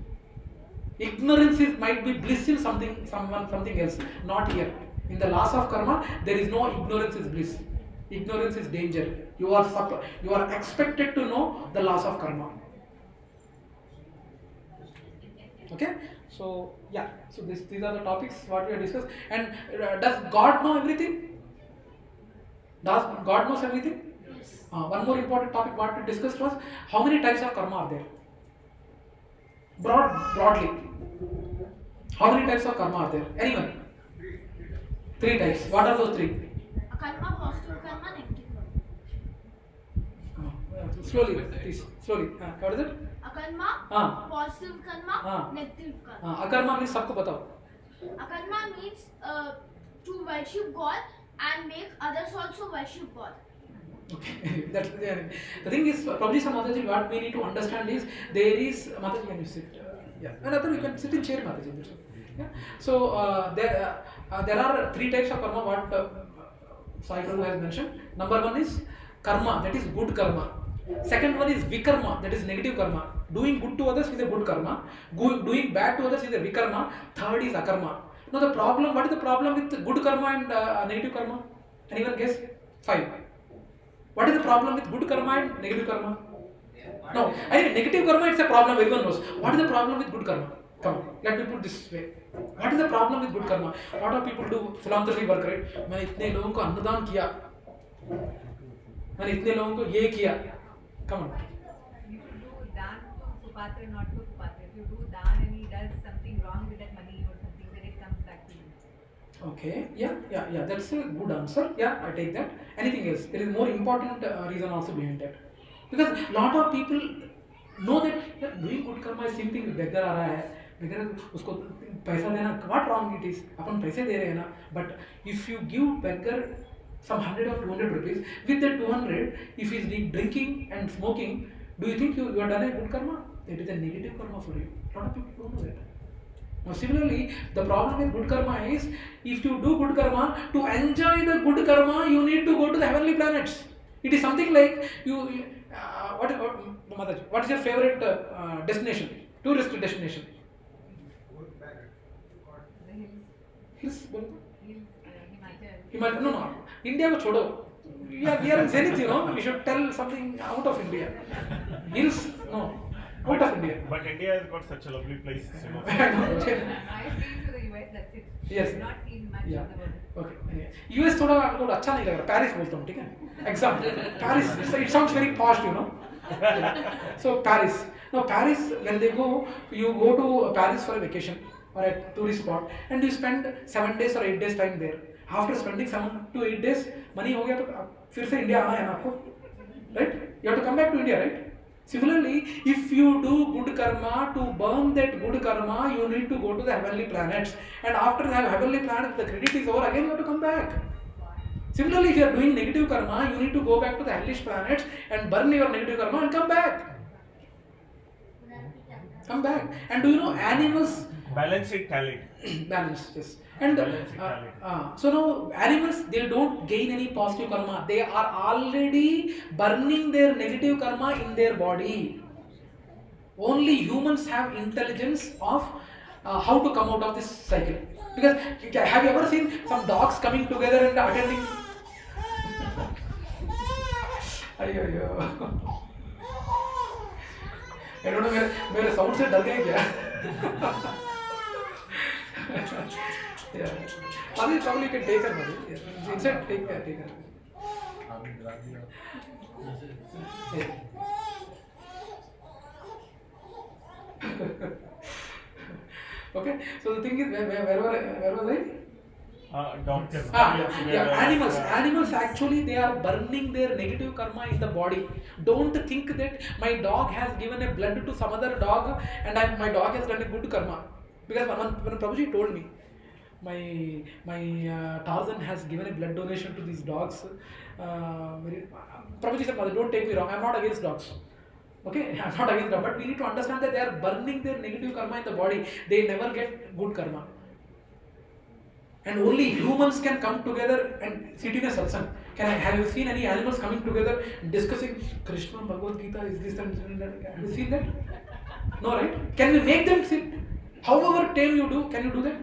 Ignorance might be bliss in something else, not here. In the laws of karma, there is no ignorance is bliss. Ignorance is danger. You are expected to know the laws of karma. Okay? So these are the topics what we have discussed. And does God know everything? Does God knows everything? Yes. One more important topic what we discussed was how many types of karma are there? Broadly. How many types of karma are there? Anyone? 3 types. What are those 3? Karma, positive karma, negative karma. Slowly, please. Slowly. What is it? Akarma, positive karma, हाँ. negative karma. अकर्मा means सबको बताओ. Akarma means to worship God and make others also worship God. Okay. That's the thing is, probably some Mataji, what we need to understand is there is Mataji, can you sit? Yeah. Another you can sit in chair, Mataji. Yeah. So there are 3 types of karma what Sai Prabhu has mentioned. Number 1 is karma, that is good karma. Second one is vikarma, that is negative karma. Doing good to others is a good karma. Doing bad to others is a vikarma. Third is akarma. Now the problem, what is the problem with good karma and negative karma? Anyone guess? 5. What is the problem with good karma and negative karma? No, I mean negative karma it's a problem, everyone knows. What is the problem with good karma? Come on, let me put this way. What is the problem with good karma? A lot of people do philanthropy work, right? मैंने इतने लोगों को अन्नदान किया, मैंने इतने लोगों को ये किया. Come on. You should do dan to Supatra, not to Supatra. If you do dan and he does something wrong with that money or something, then it comes back to you. Okay, yeah, that's a good answer. Yeah, I take that. Anything else? There is more important reason also behind that. Because lot of people know that doing good karma is same thing. Beggar आ रहा है, beggar उसको पैसा देना, what wrong it is? अपन पैसे दे रहे हैं ना. But if you give beggar some 100 or 200 rupees, with that 200, if he is drinking and smoking, do you think you are done a good karma? It is a negative karma for you. Lot of people don't know that. Now similarly, the problem with good karma is, if you do good karma, to enjoy the good karma, you need to go to the heavenly planets. It is something like what is your favorite destination? Tourist destination? The hills, Hills? Himachal. No. India को छोड़ो. We are in Zenith, we should tell something out of India. Hills? No. Out of India. But India has got such a lovely places, I know. I've been to the US, that's it. Yes. Not seen much Yeah. of the world. Okay. US थोड़ा आपको अच्छा नहीं लग रहा. Paris बोलता हूँ, ठीक है? Example. Paris. It sounds very posh, So Paris. Now Paris, when they go, you go to Paris for a vacation or a tourist spot, and you spend 7 days or 8 days time there. After spending 7 to 8 days, money हो गया तो फिर से India आना है ना आपको, right? You have to come back to India, right? Similarly, if you do good karma, to burn that good karma, you need to go to the heavenly planets. And after the heavenly planets, the credit is over, again you have to come back. Similarly, if you are doing negative karma, you need to go back to the hellish planets and burn your negative karma and come back. Come back. And do you know animals? Balance it, tally. Balance, yes. And so now animals, they don't gain any positive karma. They are already burning their negative karma in their body. Only humans have intelligence of how to come out of this cycle. Because have you ever seen some dogs coming together and attending? I don't know, मेरे sound से डर गए क्या? Yeah. Probably you can take her, maybe. Yeah. Inside, take her. Yeah. Okay. So the thing is, where was I? Doctor. Animals actually, they are burning their negative karma in the body. Don't think that my dog has given a blood to some other dog and my dog has done a good karma. Because when Prabhuji told me, my Tarzan has given a blood donation to these dogs. Prabhuji said, don't take me wrong, I am not against dogs. Okay, I am not against dogs, but we need to understand that they are burning their negative karma in the body. They never get good karma. And only humans can come together and sit in a satsang. Have you seen any animals coming together discussing Krishna, Bhagavad Gita, is this and that? Have you seen that? No, right? Can we make them sit? However tame you do, can you do that?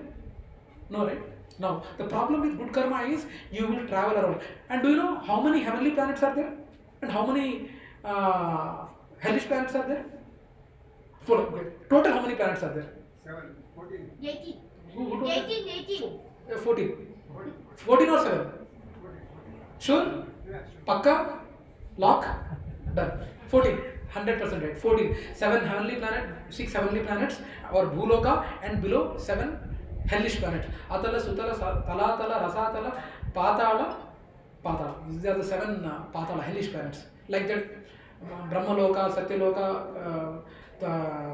No, right? Now, the problem with good karma is you will travel around. And do you know how many heavenly planets are there? And how many hellish planets are there? Total how many planets are there? 18. 14. 14 or 7? Sure? Pakka? Lock? Done. 14. 100% right. 14. 7 heavenly planets, 6 heavenly planets, or Bhuloka, and below 7 hellish planets. Atala, Sutala, Talatala, Rasatala, Patala. These are the 7 Patala, hellish planets. Like that, Brahmaloka, Satyaloka,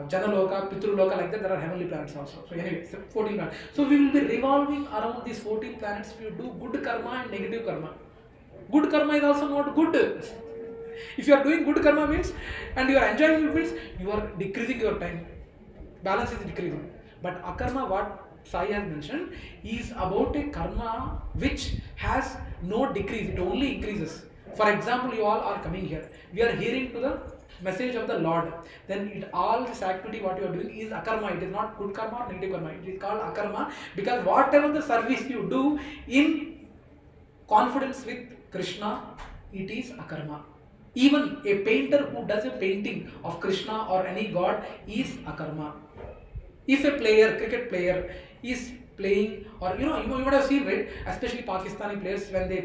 Janaloka, Pitruloka, like that, there are heavenly planets also. So anyway, 14 planets. So we will be revolving around these 14 planets if you do good karma and negative karma. Good karma is also not good. If you are doing good karma means, and you are enjoying it means, you are decreasing your time. Balance is decreasing. But akarma, what Sai has mentioned, is about a karma which has no decrease, it only increases. For example, you all are coming here. We are hearing to the message of the Lord. Then all this activity what you are doing is akarma. It is not good karma or negative karma. It is called akarma because whatever the service you do in confidence with Krishna, it is akarma. Even a painter who does a painting of Krishna or any god is akarma. If a player, cricket player, is playing, or you would have seen, right, especially Pakistani players, when they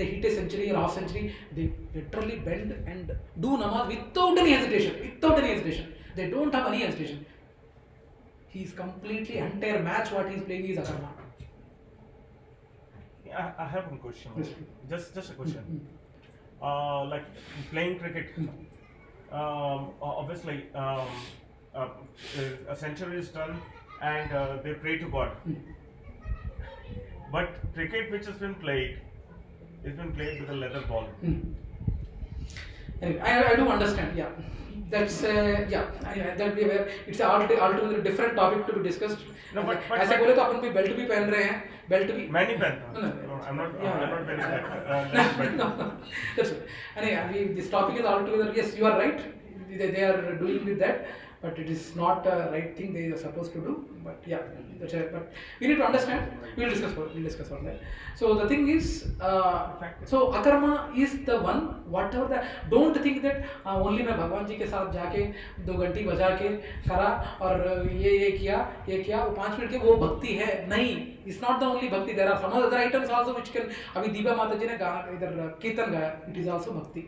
hit a century or half century, they literally bend and do namaz without any hesitation. They don't have any hesitation. He is completely, entire match what he is playing is akarma. Yeah, I have one question. Just a question. Like playing cricket, obviously a century is done and they pray to God. But cricket which has been played with a leather ball. Anyway, I do understand. Yeah, that's that we were. It's altogether different topic to be discussed. No, but ऐसे बोले तो अपन भी belt भी पहन रहे हैं, belt भी. Many pens. No, I'm not wearing that. No, that's it. Anyway, this topic is altogether. Yes, you are right. They are doing with that, but it is not the right thing they are supposed to do. But yeah, that's it. But we need to understand. We'll discuss on that. So the thing is, so akarma is the one. Whatever the, don't think that only मैं भगवान जी के साथ जाके 2 घंटी बजा के करा और ये किया वो 5 मिनट के वो भक्ति है नहीं. It's not the only bhakti. There are some other items also which can. अभी दीपा माता जी ने गाना इधर कीर्तन गाया. It is also bhakti.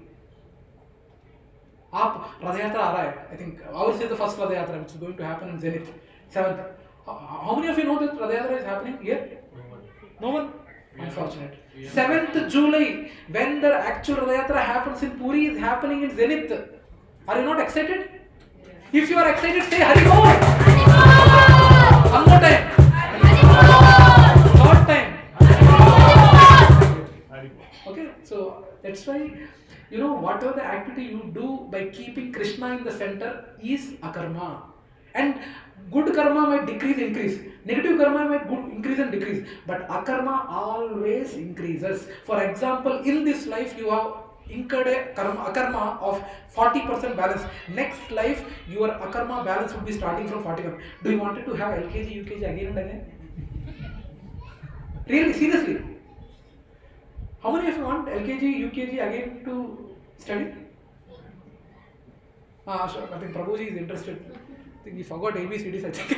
आप रथ यात्रा आ रहा है. I think ours is the first रथ यात्रा which is going to happen in Zenith 7th. How many of you know that रथ यात्रा is happening here? No one? Unfortunate. 7th July, when the actual Rath Yatra happens in Puri, is happening in Zenith. Are you not excited? If you are excited, say Haribol. One more time. Third time. Okay, so that's why, whatever the activity you do by keeping Krishna in the center is akarma. And good karma might decrease, increase. Negative karma might increase and decrease. But akarma always increases. For example, in this life you have incurred a akarma of 40% balance. Next life, your akarma balance would be starting from 40%. Do you want to have LKG, UKG again and again? Really, seriously? How many of you want LKG, UKG again to study? Sure. I think Prabhuji is interested. I think he forgot ABCDs, I think.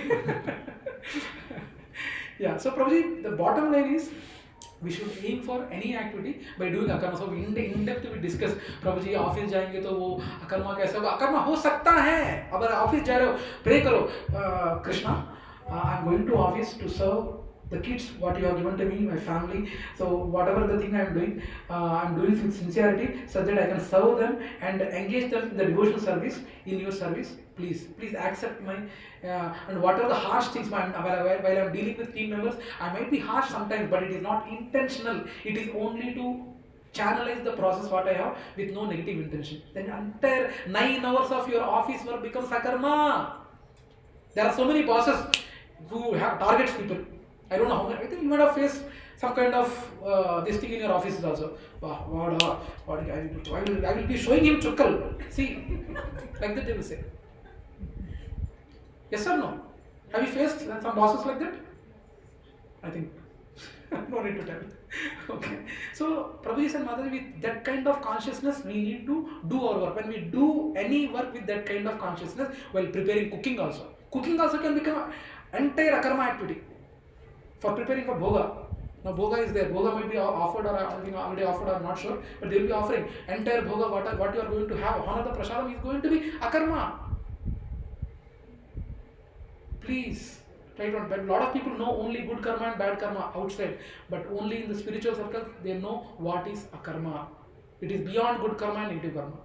Yeah, so Prabhuji, the bottom line is, we should aim for any activity by doing akarma. So in depth we discuss. प्रभु जी office जाएंगे तो वो अकर्मा कैसे होगा? अकर्मा हो सकता है. अगर ऑफिस जा रहे हो, प्रे करो, Krishna, I'm going to office to serve the kids what you have given to me, my family. So whatever the thing I'm doing with sincerity, so that I can serve them and engage them in the devotional service, in your service. Please accept my and whatever the harsh things while I'm dealing with team members, I might be harsh sometimes, but it is not intentional. It is only to channelize the process what I have with no negative intention. Then entire 9 hours of your office work becomes akarma. There are so many bosses who have targets people. I don't know how many. I think you might have faced some kind of this thing in your offices also. What I will be showing him chukkal. See, like that they will say. Yes or no? Have you faced some bosses like that? I think. No need to tell. Okay. So, Prabhuji and Mataji, with that kind of consciousness, we need to do our work. When we do any work with that kind of consciousness, while preparing cooking also. Cooking also can become an entire akarma activity. For preparing for bhoga. Now bhoga is there. Bhoga might be offered or I think already offered, I'm not sure. But they will be offering entire bhoga, what you are going to have. One of the prasadam is going to be akarma. Please, try to. But a lot of people know only good karma and bad karma outside. But only in the spiritual circle, they know what is akarma. It is beyond good karma and negative karma.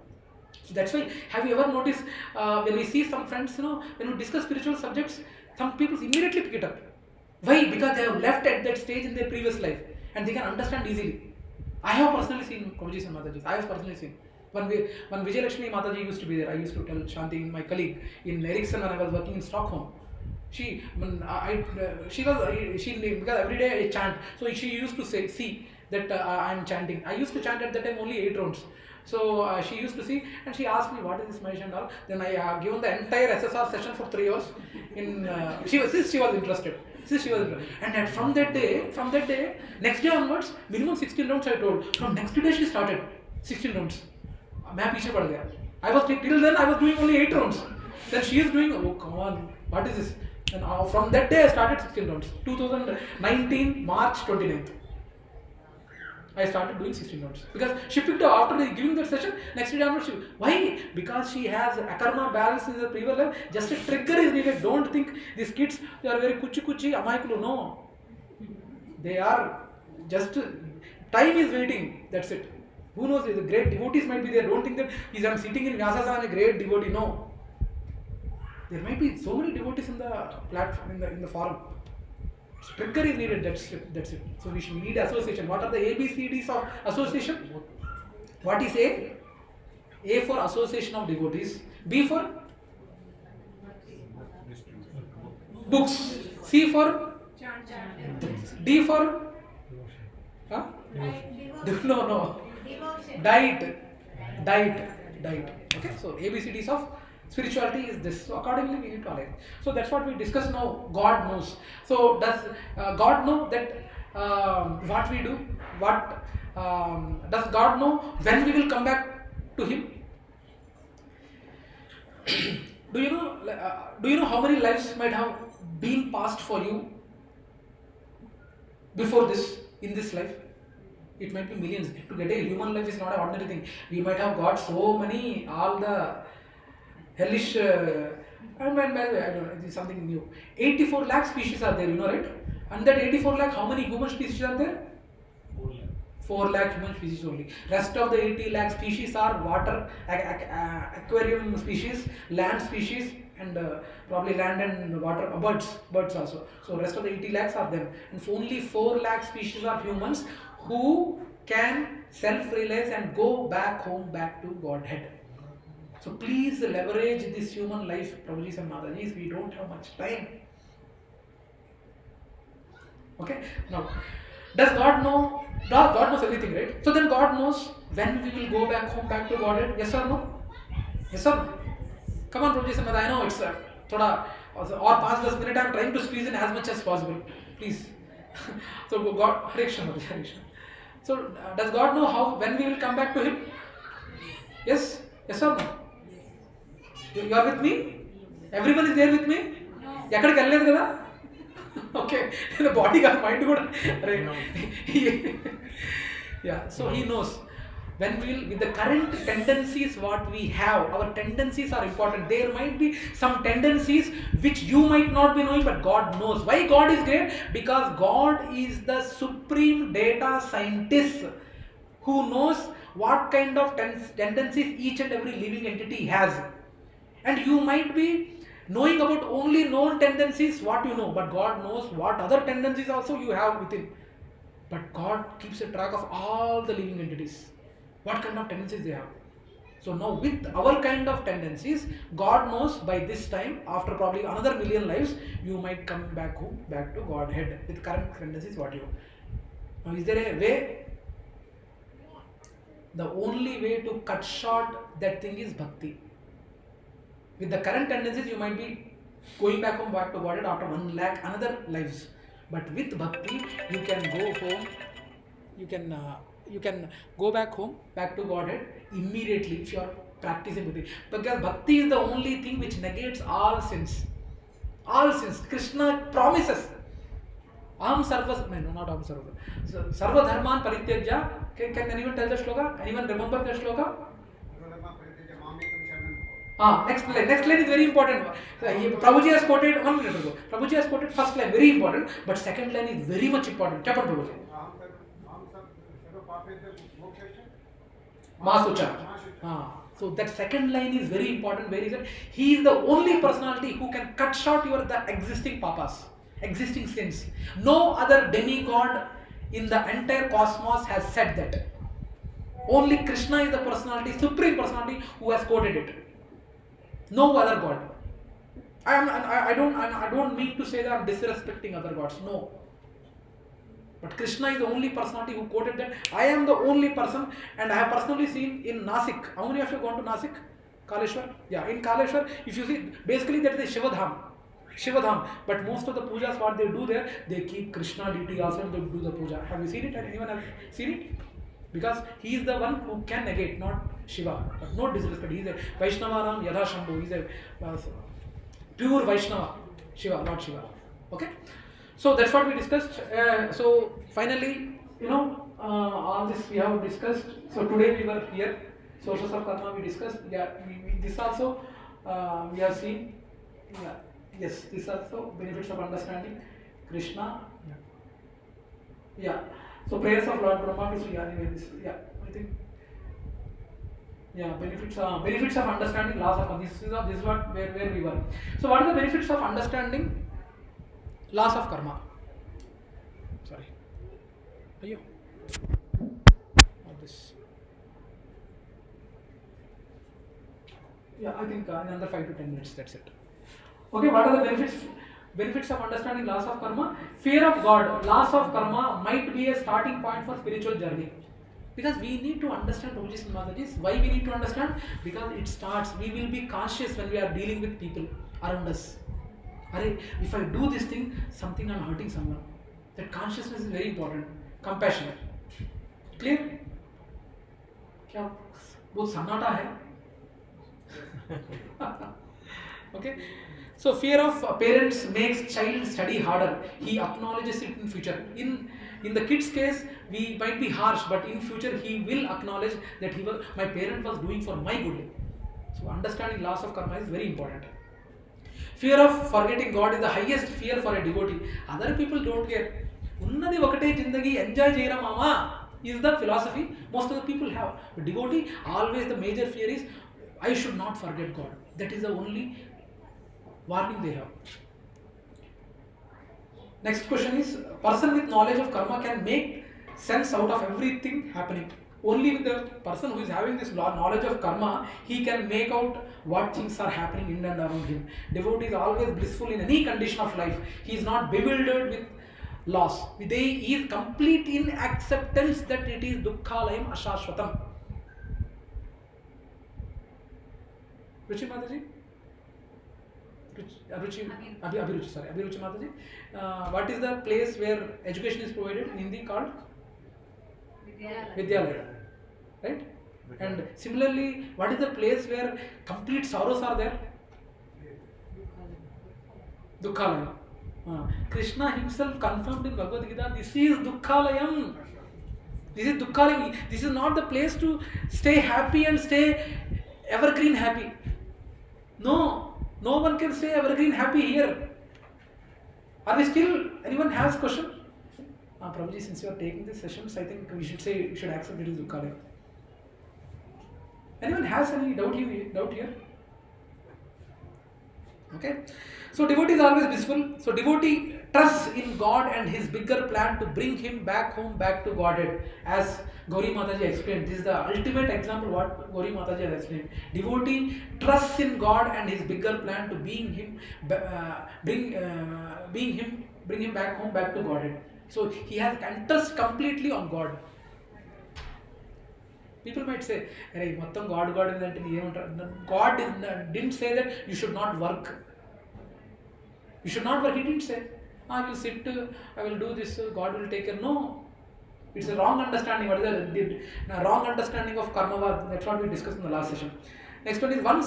So that's why, have you ever noticed when we see some friends, when we discuss spiritual subjects, some people immediately pick it up. Why? Because they have left at that stage in their previous life and they can understand easily. I have personally seen Prabhuji and Mataji. I have personally seen. When Vijay Lakshmi Mataji used to be there, I used to tell Shanti, my colleague, in Ericsson when I was working in Stockholm. Because every day I chant. So she used to say, see that I am chanting. I used to chant at that time only 8 rounds. So she used to see and she asked me what is this meditation and all. Then I have given the entire SSR session for 3 hours. She was interested. And from that day, next day onwards, minimum 16 rounds I told. From next day she started 16 rounds. I was till then I was doing only 8 rounds. Then she is doing, oh come on, what is this? And from that day I started 16 rounds. 2019 March 29th. I started doing 16 rounds. Because she picked up after giving that session, next day onwards. Why? Because she has akarma balance in the previous life. Just a trigger is needed. Don't think these kids, they are very kuchi amaikulu. No. They are just, time is waiting. That's it. Who knows? The great devotees might be there. Don't think that I'm sitting in Vyasasana, a great devotee. No. There might be so many devotees in the platform, in the forum. Trigger is needed, that's it. So we need association. What are the ABCDs of association? What is A? A for association of devotees. B for books. C for D for no. Diet. Okay, so ABCDs of spirituality is this. So accordingly we need to align. So that's what we discuss now. God knows. So does God know that what we do? What does God know when we will come back to Him? Do you know how many lives might have been passed for you before this, in this life? It might be millions. To get a human life is not an ordinary thing. We might have got so many, all the hellish, and by the way, I don't know, this is something new. 84 lakh species are there, right? And that 84 lakh, how many human species are there? 4 lakh human species only. Rest of the 80 lakh species are water, aquarium species, land species, and probably land and water, birds also. So rest of the 80 lakhs are them, and only 4 lakh species are humans who can self-realize and go back home, back to Godhead. So please leverage this human life, Prabhujis and Madajis. We don't have much time. Okay. Now, does God know? God knows everything, right? So then God knows when we will go back home, back to Godhead. Yes or no? Yes or no? Come on, Prabhujis and Madaj. I know it's thoda or 5-10 minutes. I am trying to squeeze in as much as possible. Please. So God, Hare Krishna, Hare Krishna. So does God know how, when we will come back to Him? Yes? Yes or no? You are with me? Everyone is there with me? ఎక్కడికి వెళ్ళలేదు కదా? Okay. The body got mind కూడా. Yeah. So He knows. When we will, with the current tendencies what we have, our tendencies are important. There might be some tendencies which you might not be knowing, but God knows. Why God is great? Because God is the supreme data scientist who knows what kind of tendencies each and every living entity has. And you might be knowing about only known tendencies what you know, but God knows what other tendencies also you have within. But God keeps a track of all the living entities, what kind of tendencies they have. So now with our kind of tendencies, God knows by this time, after probably another million lives, you might come back home, back to Godhead with current tendencies what you have. Now is there a way? The only way to cut short that thing is bhakti. With the current tendencies, you might be going back home, back to Godhead after 1 lakh another lives. But with bhakti, you can go home. You can go back home, back to Godhead immediately if you are practicing bhakti. Because bhakti is the only thing which negates all sins. All sins. Krishna promises. Aham sarva, no, not aham sarva. So, sarva dharman parityajya. Can anyone tell the shloka? Anyone remember the shloka? Next line is very important. Prabhuji has quoted 1 minute ago. Prabhuji has quoted first line, very important, but second line is very much important. Chapter Prabhuji. Masucha. So that second line is very important. Where is it? He is the only personality who can cut short the existing papas, existing sins. No other demigod in the entire cosmos has said that. Only Krishna is the personality, supreme personality, who has quoted it. No other god. I don't mean to say that I'm disrespecting other gods. No. But Krishna is the only personality who quoted that. I am the only person, and I have personally seen in Nasik. How many of you have gone to Nasik? Kaleshwar? Yeah, in Kaleshwar, if you see, basically that is a Shivadham. But most of the pujas what they do there, they keep Krishna deity also and they do the puja. Have you seen it? Anyone have seen it? Because he is the one who can negate, not Shiva. But no disrespect. He is a Vaishnavanam Yadha Shambhu. He is a pure Vaishnava. Shiva, not Shiva. Okay? So that's what we discussed. So finally, all this we have discussed. So today we were here. Sources of karma we discussed. Yeah, this also we have seen. Yeah, yes, this also benefits of understanding Krishna. Yeah. So prayers of Lord Brahma to Sri anyway. This, yeah, I think. Yeah, benefits of understanding laws of karma. This is what where we were. So what are the benefits of understanding laws of karma? Sorry. Are you? Not this. Yeah, I think in another 5 to 10 minutes. That's it. Okay. What are the benefits? Benefits of understanding laws of karma. Fear of God. Laws of karma might be a starting point for spiritual journey. Because we need to understand, Prabhuji and Mataji, why we need to understand? Because it starts, we will be conscious when we are dealing with people around us. If I do this thing, something I'm hurting someone. That consciousness is very important. Compassion. Clear? क्या बहुत सन्नाटा है? Okay. So fear of parents makes child study harder. He acknowledges it in future. In the kid's case, we might be harsh, but in future he will acknowledge that my parent was doing for my good. So understanding laws of karma is very important. Fear of forgetting God is the highest fear for a devotee. Other people don't care. Unnadi okate jindagi enjoy cheyra mama. is the philosophy most of the people have. But devotee, always the major fear is, I should not forget God. That is the only warning they have. Next question is, person with knowledge of karma can make sense out of everything happening. Only with the person who is having this knowledge of karma, he can make out what things are happening in and around him. Devotee is always blissful in any condition of life. He is not bewildered with loss. He is complete in acceptance that it is dukkhalayam ashashvatam. Ruchi Mataji? Abhiruchi Mataji. What is the place where education is provided in Hindi called? Vidyalaya. Right? And similarly, what is the place where complete sorrows are there? Dukkhalayam. Krishna himself confirmed in Bhagavad Gita, this is Dukkhalayam. This is Dukkhalayam. This is not the place to stay happy and stay evergreen happy. No one can stay evergreen happy here. Are we still, anyone has question? Prabhuji, since you are taking these sessions, I think we should say, you should accept it as Dukkhalayam. Anyone has any doubt here? Okay. So devotee is always blissful. So devotee trusts in God and his bigger plan to bring him back home, back to Godhead. As Gauri Mataji explained, this is the ultimate example what Gauri Mataji has explained. Devotee trusts in God and his bigger plan to bring him back home, back to Godhead. So he has trust completely on God. People might say, "Hey, Mattam God is that." God didn't say that you should not work. You should not work. He didn't say, "I will sit, I will do this, God will take care." No, it's a wrong understanding. What is the wrong understanding of karma? That's what we discussed in the last session. Next one is one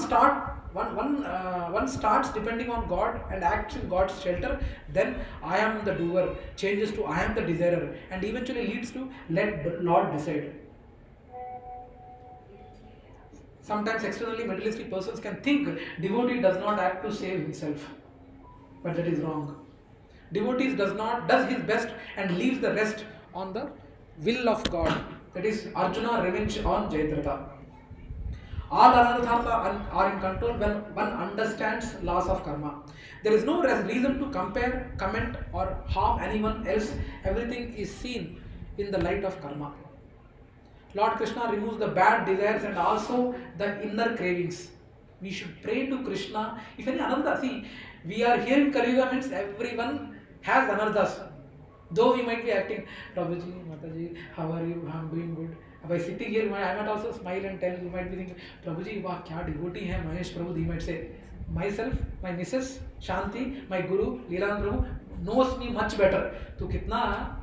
starts depending on God and acts in God's shelter. Then I am the doer changes to I am the desirer, and eventually leads to let the Lord decide. Sometimes externally materialistic persons can think devotee does not act to save himself, but that is wrong. Devotee does his best and leaves the rest on the will of God. That is Arjuna revenge on Jayadratha. All anartha are in control when one understands laws of karma. There is no reason to compare, comment or harm anyone else. Everything is seen in the light of karma. Lord Krishna removes the bad desires and also the inner cravings. We should pray to Krishna. If any anartha, see, we are here in Kali Yuga means everyone has anarthas. Though we might be acting, Prabhuji, Mataji, how are you? I'm doing good. By sitting here, I might also smile and tell, you might be thinking, Prabhuji, wow, kya devotee hai Mahesh Prabhu. He might say, myself, my missus, Shanti, my guru, Leelan Prabhu, knows me much better. To kitna?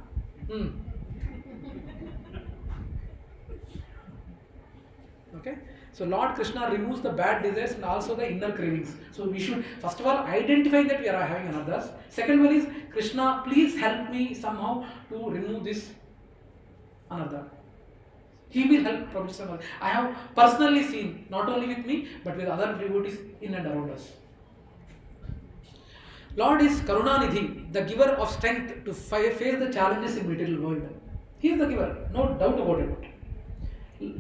Okay. So Lord Krishna removes the bad desires and also the inner cravings. So we should first of all identify that we are having anarthas. Second one is, Krishna, please help me somehow to remove this anartha. He will help Prabhuji Samad. I have personally seen, not only with me, but with other devotees in and around us. Lord is Karunanidhi, the giver of strength to face the challenges in material world. He is the giver, no doubt about it.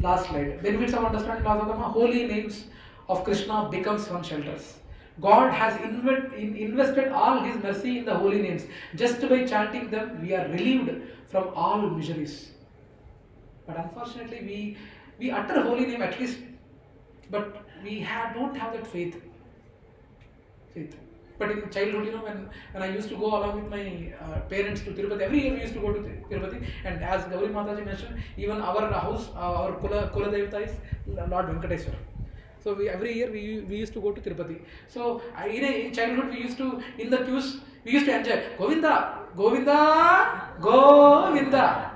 Last slide. Benefits of understanding laws of karma. Holy names of Krishna becomes one shelters. God has invested all his mercy in the holy names. Just by chanting them, we are relieved from all miseries. But unfortunately, we utter holy name at least, but we don't have that faith. But in childhood, when I used to go along with my parents to Tirupati, every year we used to go to Tirupati, and as Gauri Mataji mentioned, even our house, our Kula Devata is Lord Venkateswara. So every year we used to go to Tirupati. So in childhood we used to, in the queues, we used to enjoy Govinda, Govinda, Govinda,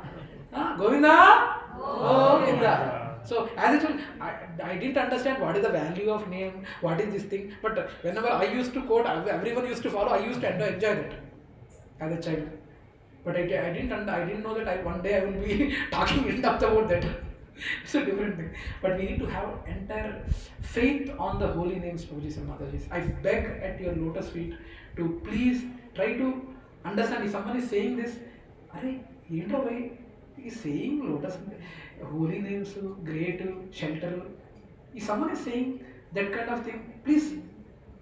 Govinda, Govinda. So as a child, I didn't understand what is the value of name, what is this thing. But whenever I used to quote, everyone used to follow. I used to enjoy that as a child. But I didn't know that one day I will be talking in depth about that. It's a different thing. But we need to have entire faith on the holy names, Prabhuji and Mataji. I beg at your lotus feet to please try to understand. If someone is saying this, Arey, He is saying lotus, holy names, great, shelter. If someone is saying that kind of thing, please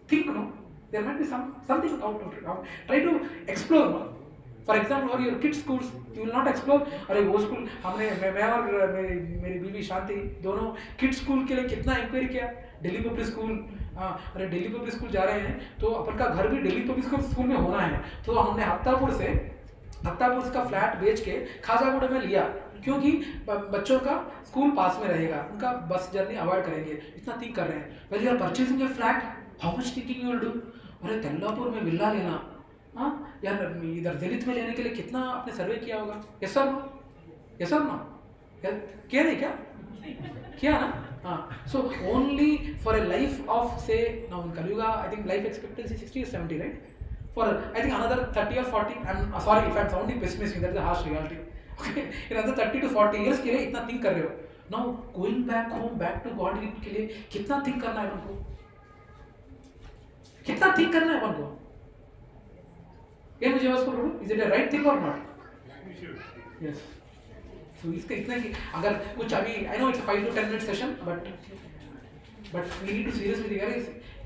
think, no? There might be something out of it. Try to explore, no? For example, or your kids' schools, you will not explore. अरे वो school हमने मैं और मेरी बीवी शांति दोनों kids school के लिए कितना इंक्वायरी किया. दिल्ली पब्लिक स्कूल, अरे दिल्ली पब्लिक स्कूल जा रहे हैं तो अपन का घर भी दिल्ली पब्लिक स्कूल में होना है. तो हमने हत्तापुर का फ्लैट बेच के खाजागुड़ा में लिया, क्योंकि बच्चों का स्कूल पास में रहेगा, उनका बस जर्नी अवॉइड करेंगे. इतना थिंक कर रहे हैं. Well you are purchasing a flat, how much thinking you will do. अरे तेल्लापुर में विला लेना, हाँ यार इधर जेनिथ में लेने के लिए कितना आपने सर्वे किया होगा. Yes sir no, yes sir no, किया नहीं क्या, किया ना. हाँ, so only for a life of say now in Kalyuga I think life expectancy 60 or 70, right? For I think another 30 or 40, I'm sorry if I'm sounding pessimistic, that is a harsh reality. Okay, in another 30 to 40 years के लिए इतना think कर रहे हो. Now going back home, back to God के लिए कितना think करना है अपन को, कितना think करना है अपन को. ये मुझे बस बोलो, is it a right thing or not? Yes. So इसका इतना कि अगर कुछ अभी I know it's a 5 to 10 minute session, but we need to seriously यार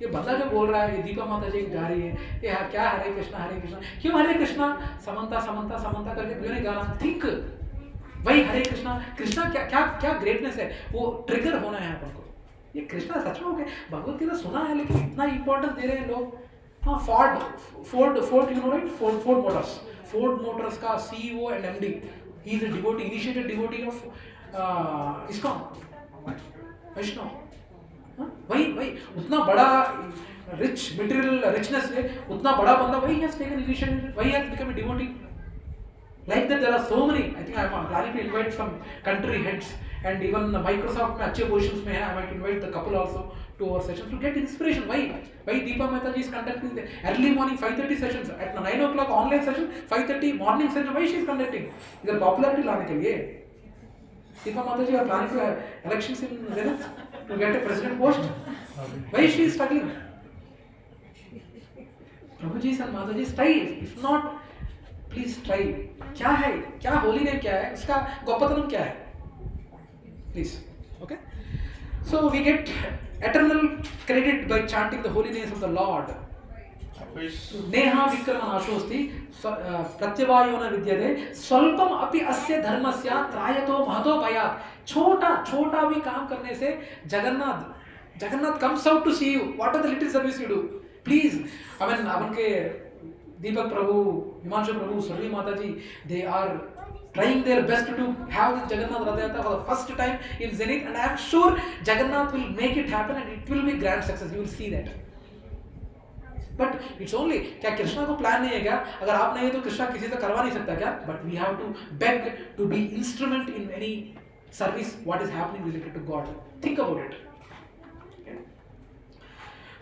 ये बंदा जो बोल रहा है, ये दीपा माता जी गा रही है, ये क्या हरे कृष्णा क्यों हरे कृष्णा समंता करके क्यों नहीं गाना. थिंक वही हरे कृष्णा क्या ग्रेटनेस है, वो ट्रिगर होना है अपन को. ये कृष्णा सच में हो गया, भगवत गीता सुना है लेकिन इतना इंपॉर्टेंस दे रहे हैं लोग. हाँ, Ford you know right, Ford Motors का CEO and MD, he is a devotee, initiated devotee of ISKCON वैष्णव. वही उतना बड़ा रिच मटेरियल रिचनेस है, उतना बड़ा बंदा, वही has taken initiative, वही has become a devotee. Like that there are so many. I think I am planning to invite some country heads and even Microsoft में अच्छे positions में है. I might invite the couple also to our sessions to get inspiration. Why Deepa Mehta ji is conducting the early morning 5:30 sessions, at 9 o'clock online session, 5:30 morning session. Why she is conducting? इधर popularity लाने के लिए. Deepa Mehta ji are planning to elections in Zenith to get a president post. Why she is struggling? Prabhu ji and Mata ji, try. If not, please try. क्या है, क्या holy name क्या है, उसका गोपतनम क्या है, please. Okay, so we get eternal credit by chanting the holy names of the Lord. Neha विक्रमनाशोस्ति प्रत्यवायो न विद्यते स्वल्पम अपि अस्य धर्मस्य त्रायतो महतो भयात्. छोटा भी काम करने से Jagannath comes out to see you. What are the little service you do? Please, I mean अपन के दीपक प्रभु, हिमांशु प्रभु, सुरभि माता जी, they are trying their best to have this Jagannath Rath Yatra for the first time in Zenith, and I am sure Jagannath will make it happen and it will be grand success. You will see that. But it's only, क्या कृष्णा को plan नहीं है क्या? अगर आप नहीं है तो कृष्णा किसी से करवा नहीं सकता क्या? But we have to beg to be instrument in any service what is happening related to God. Think about it.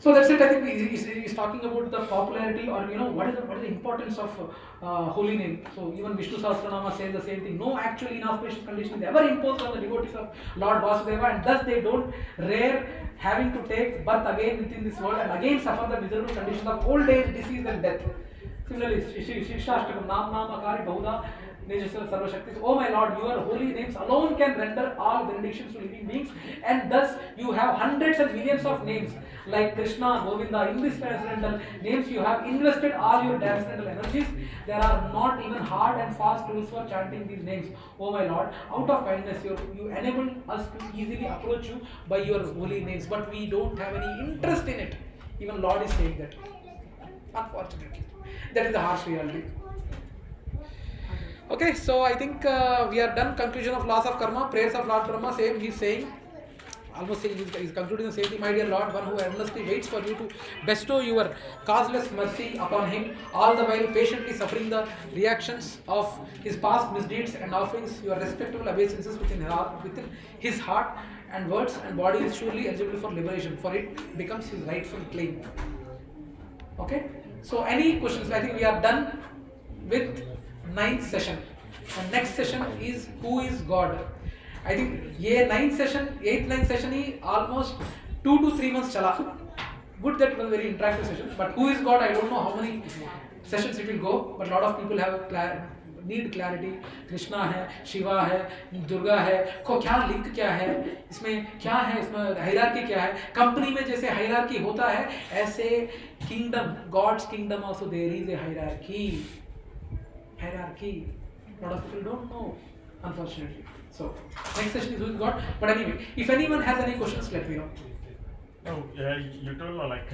So that's it. I think he's talking about the popularity, or what is the importance of holy name. So even Vishnu Sahasranama says the same thing. No actual inauspicious condition is ever imposed on the devotees of Lord Vasudeva, and thus they don't rare having to take birth again within this world and again suffer the miserable conditions of old age, disease and death. Similarly, Shishashtakam Nam Akari Bahuda Nejasara Sarvashakti. Oh my Lord, your holy names alone can render all benedictions to living beings, and thus you have hundreds and millions of names like Krishna, Govinda. In these transcendental names you have invested all your transcendental energies. There are not even hard and fast rules for chanting these names. Oh my Lord, out of kindness you enable us to easily approach you by your holy names, but we don't have any interest in it. Even Lord is saying that. Unfortunately, that is the harsh reality. Okay, so I think we are done. Conclusion of laws of karma, prayers of Lord Brahma. Same, he is saying, almost saying, he is concluding the same thing. My dear Lord, one who earnestly waits for you to bestow your causeless mercy upon him, all the while patiently suffering the reactions of his past misdeeds and offerings your respectable obeisances within his heart and words and body, is surely eligible for liberation, for it becomes his rightful claim. Okay, so any questions? I think we are done with 9th session, and next session is who is God. I think ये 9th session, 8th session he almost 2 to 3 months चला. Good, that was very interactive session. But who is God? I don't know how many sessions it will go. But a lot of people have need clarity. Krishna है, शिवा है, दुर्गा है, को क्या link क्या है, इसमें क्या है, इसमें हायरार्की क्या है. कंपनी में जैसे हायरार्की होता है, ऐसे kingdom, God's kingdom also there is a hierarchy. Hierarchy. Lot of people don't know, unfortunately. So next session is with God. But anyway, if anyone has any questions, let me know. No, you told me like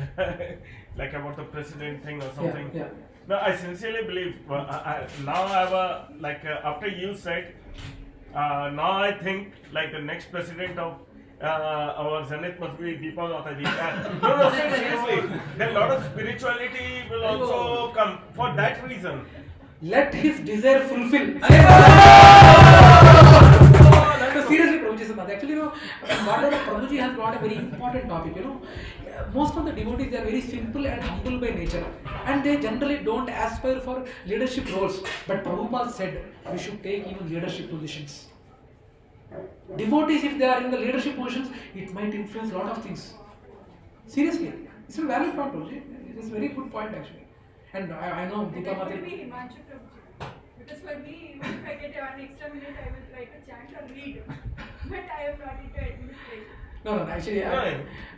like about the president thing or something. Yeah. No, I sincerely believe. Now I have a like after you said. Now I think like the next president of our Zenith must be Deepa Mataji. No, seriously. Then a lot of spirituality will also come for that reason. Let his desire fulfill. So seriously, Prabhuji Samad. Actually, Prabhuji has brought a very important topic. Most of the devotees, they are very simple and humble by nature, and they generally don't aspire for leadership roles. But Prabhupada said we should take even leadership positions. Devotees, if they are in the leadership positions, it might influence a lot of things. Seriously, it's a valid point, Prabhuji. It is a very good point actually. And I know Deepa That Mataji. would be Himanshu Prabhuji. Because for me, even if I get one extra minute, I will try to chant or read. But I am not into administration. No, actually,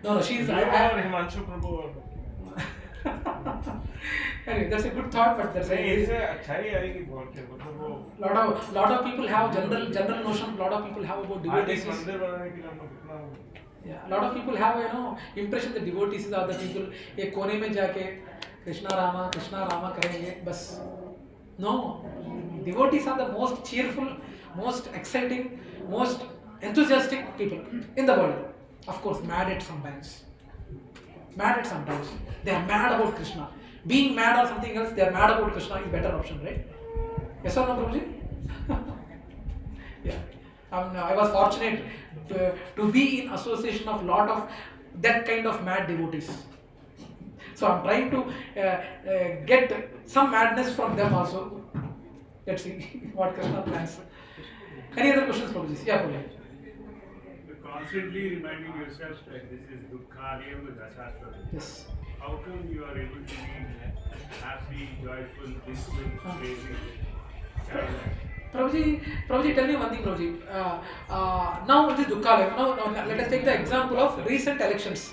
no, she's. Himanshu Prabhu. Anyway, that's a good thought, but that's नहीं इससे अच्छा ही आएगी बोल के मतलब वो lot of people have general notion. Lot of people have about devotees. मंदिर बनाने के लिए हम लोग कितना Yeah, a lot of people have impression that devotees are the people एक कोने में जाके कृष्णा रामा करेंगे बस. No, devotees are the most cheerful, most exciting, most enthusiastic people in the world. Of course, mad at sometimes. They are mad about Krishna. Being mad or something else, they are mad about Krishna is better option, right? Yes or no, Prabhuji? Yeah. I was fortunate to be in association of lot of that kind of mad devotees. So I'm trying to get some madness from them also. Let's see what Krishna plans. Any other questions, Prabhuji? Yeah, Prabhuji. Constantly reminding yourself that this is dukkha, dasastra. Yes. How come you are able to be happy, joyful, peaceful, praising, childlike? Prabhuji, tell me one thing, Prabhuji. Now it is dukkha. Now let us take the example of recent elections.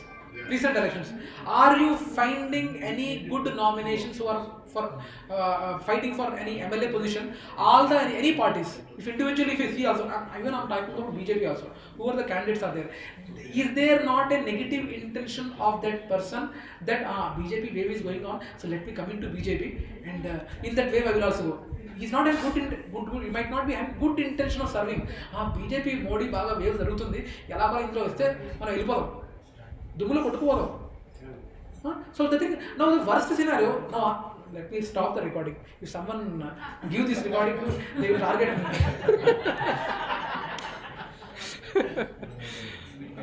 Are you finding any good nominations who are for fighting for any MLA position? Any parties, if individually if you see also, even I'm talking about BJP also, who are the candidates are there? Is there not a negative intention of that person that BJP wave is going on, so let me come into BJP and in that wave I will also go? He's not a good, he might not be having good intention of serving. BJP Modi baga wave jarugutundi, elagala indro veste mana vellipodaam. Dumulo kottukovodam. So the thing, now the worst scenario, now let me stop the recording. If someone give this recording, they will target me.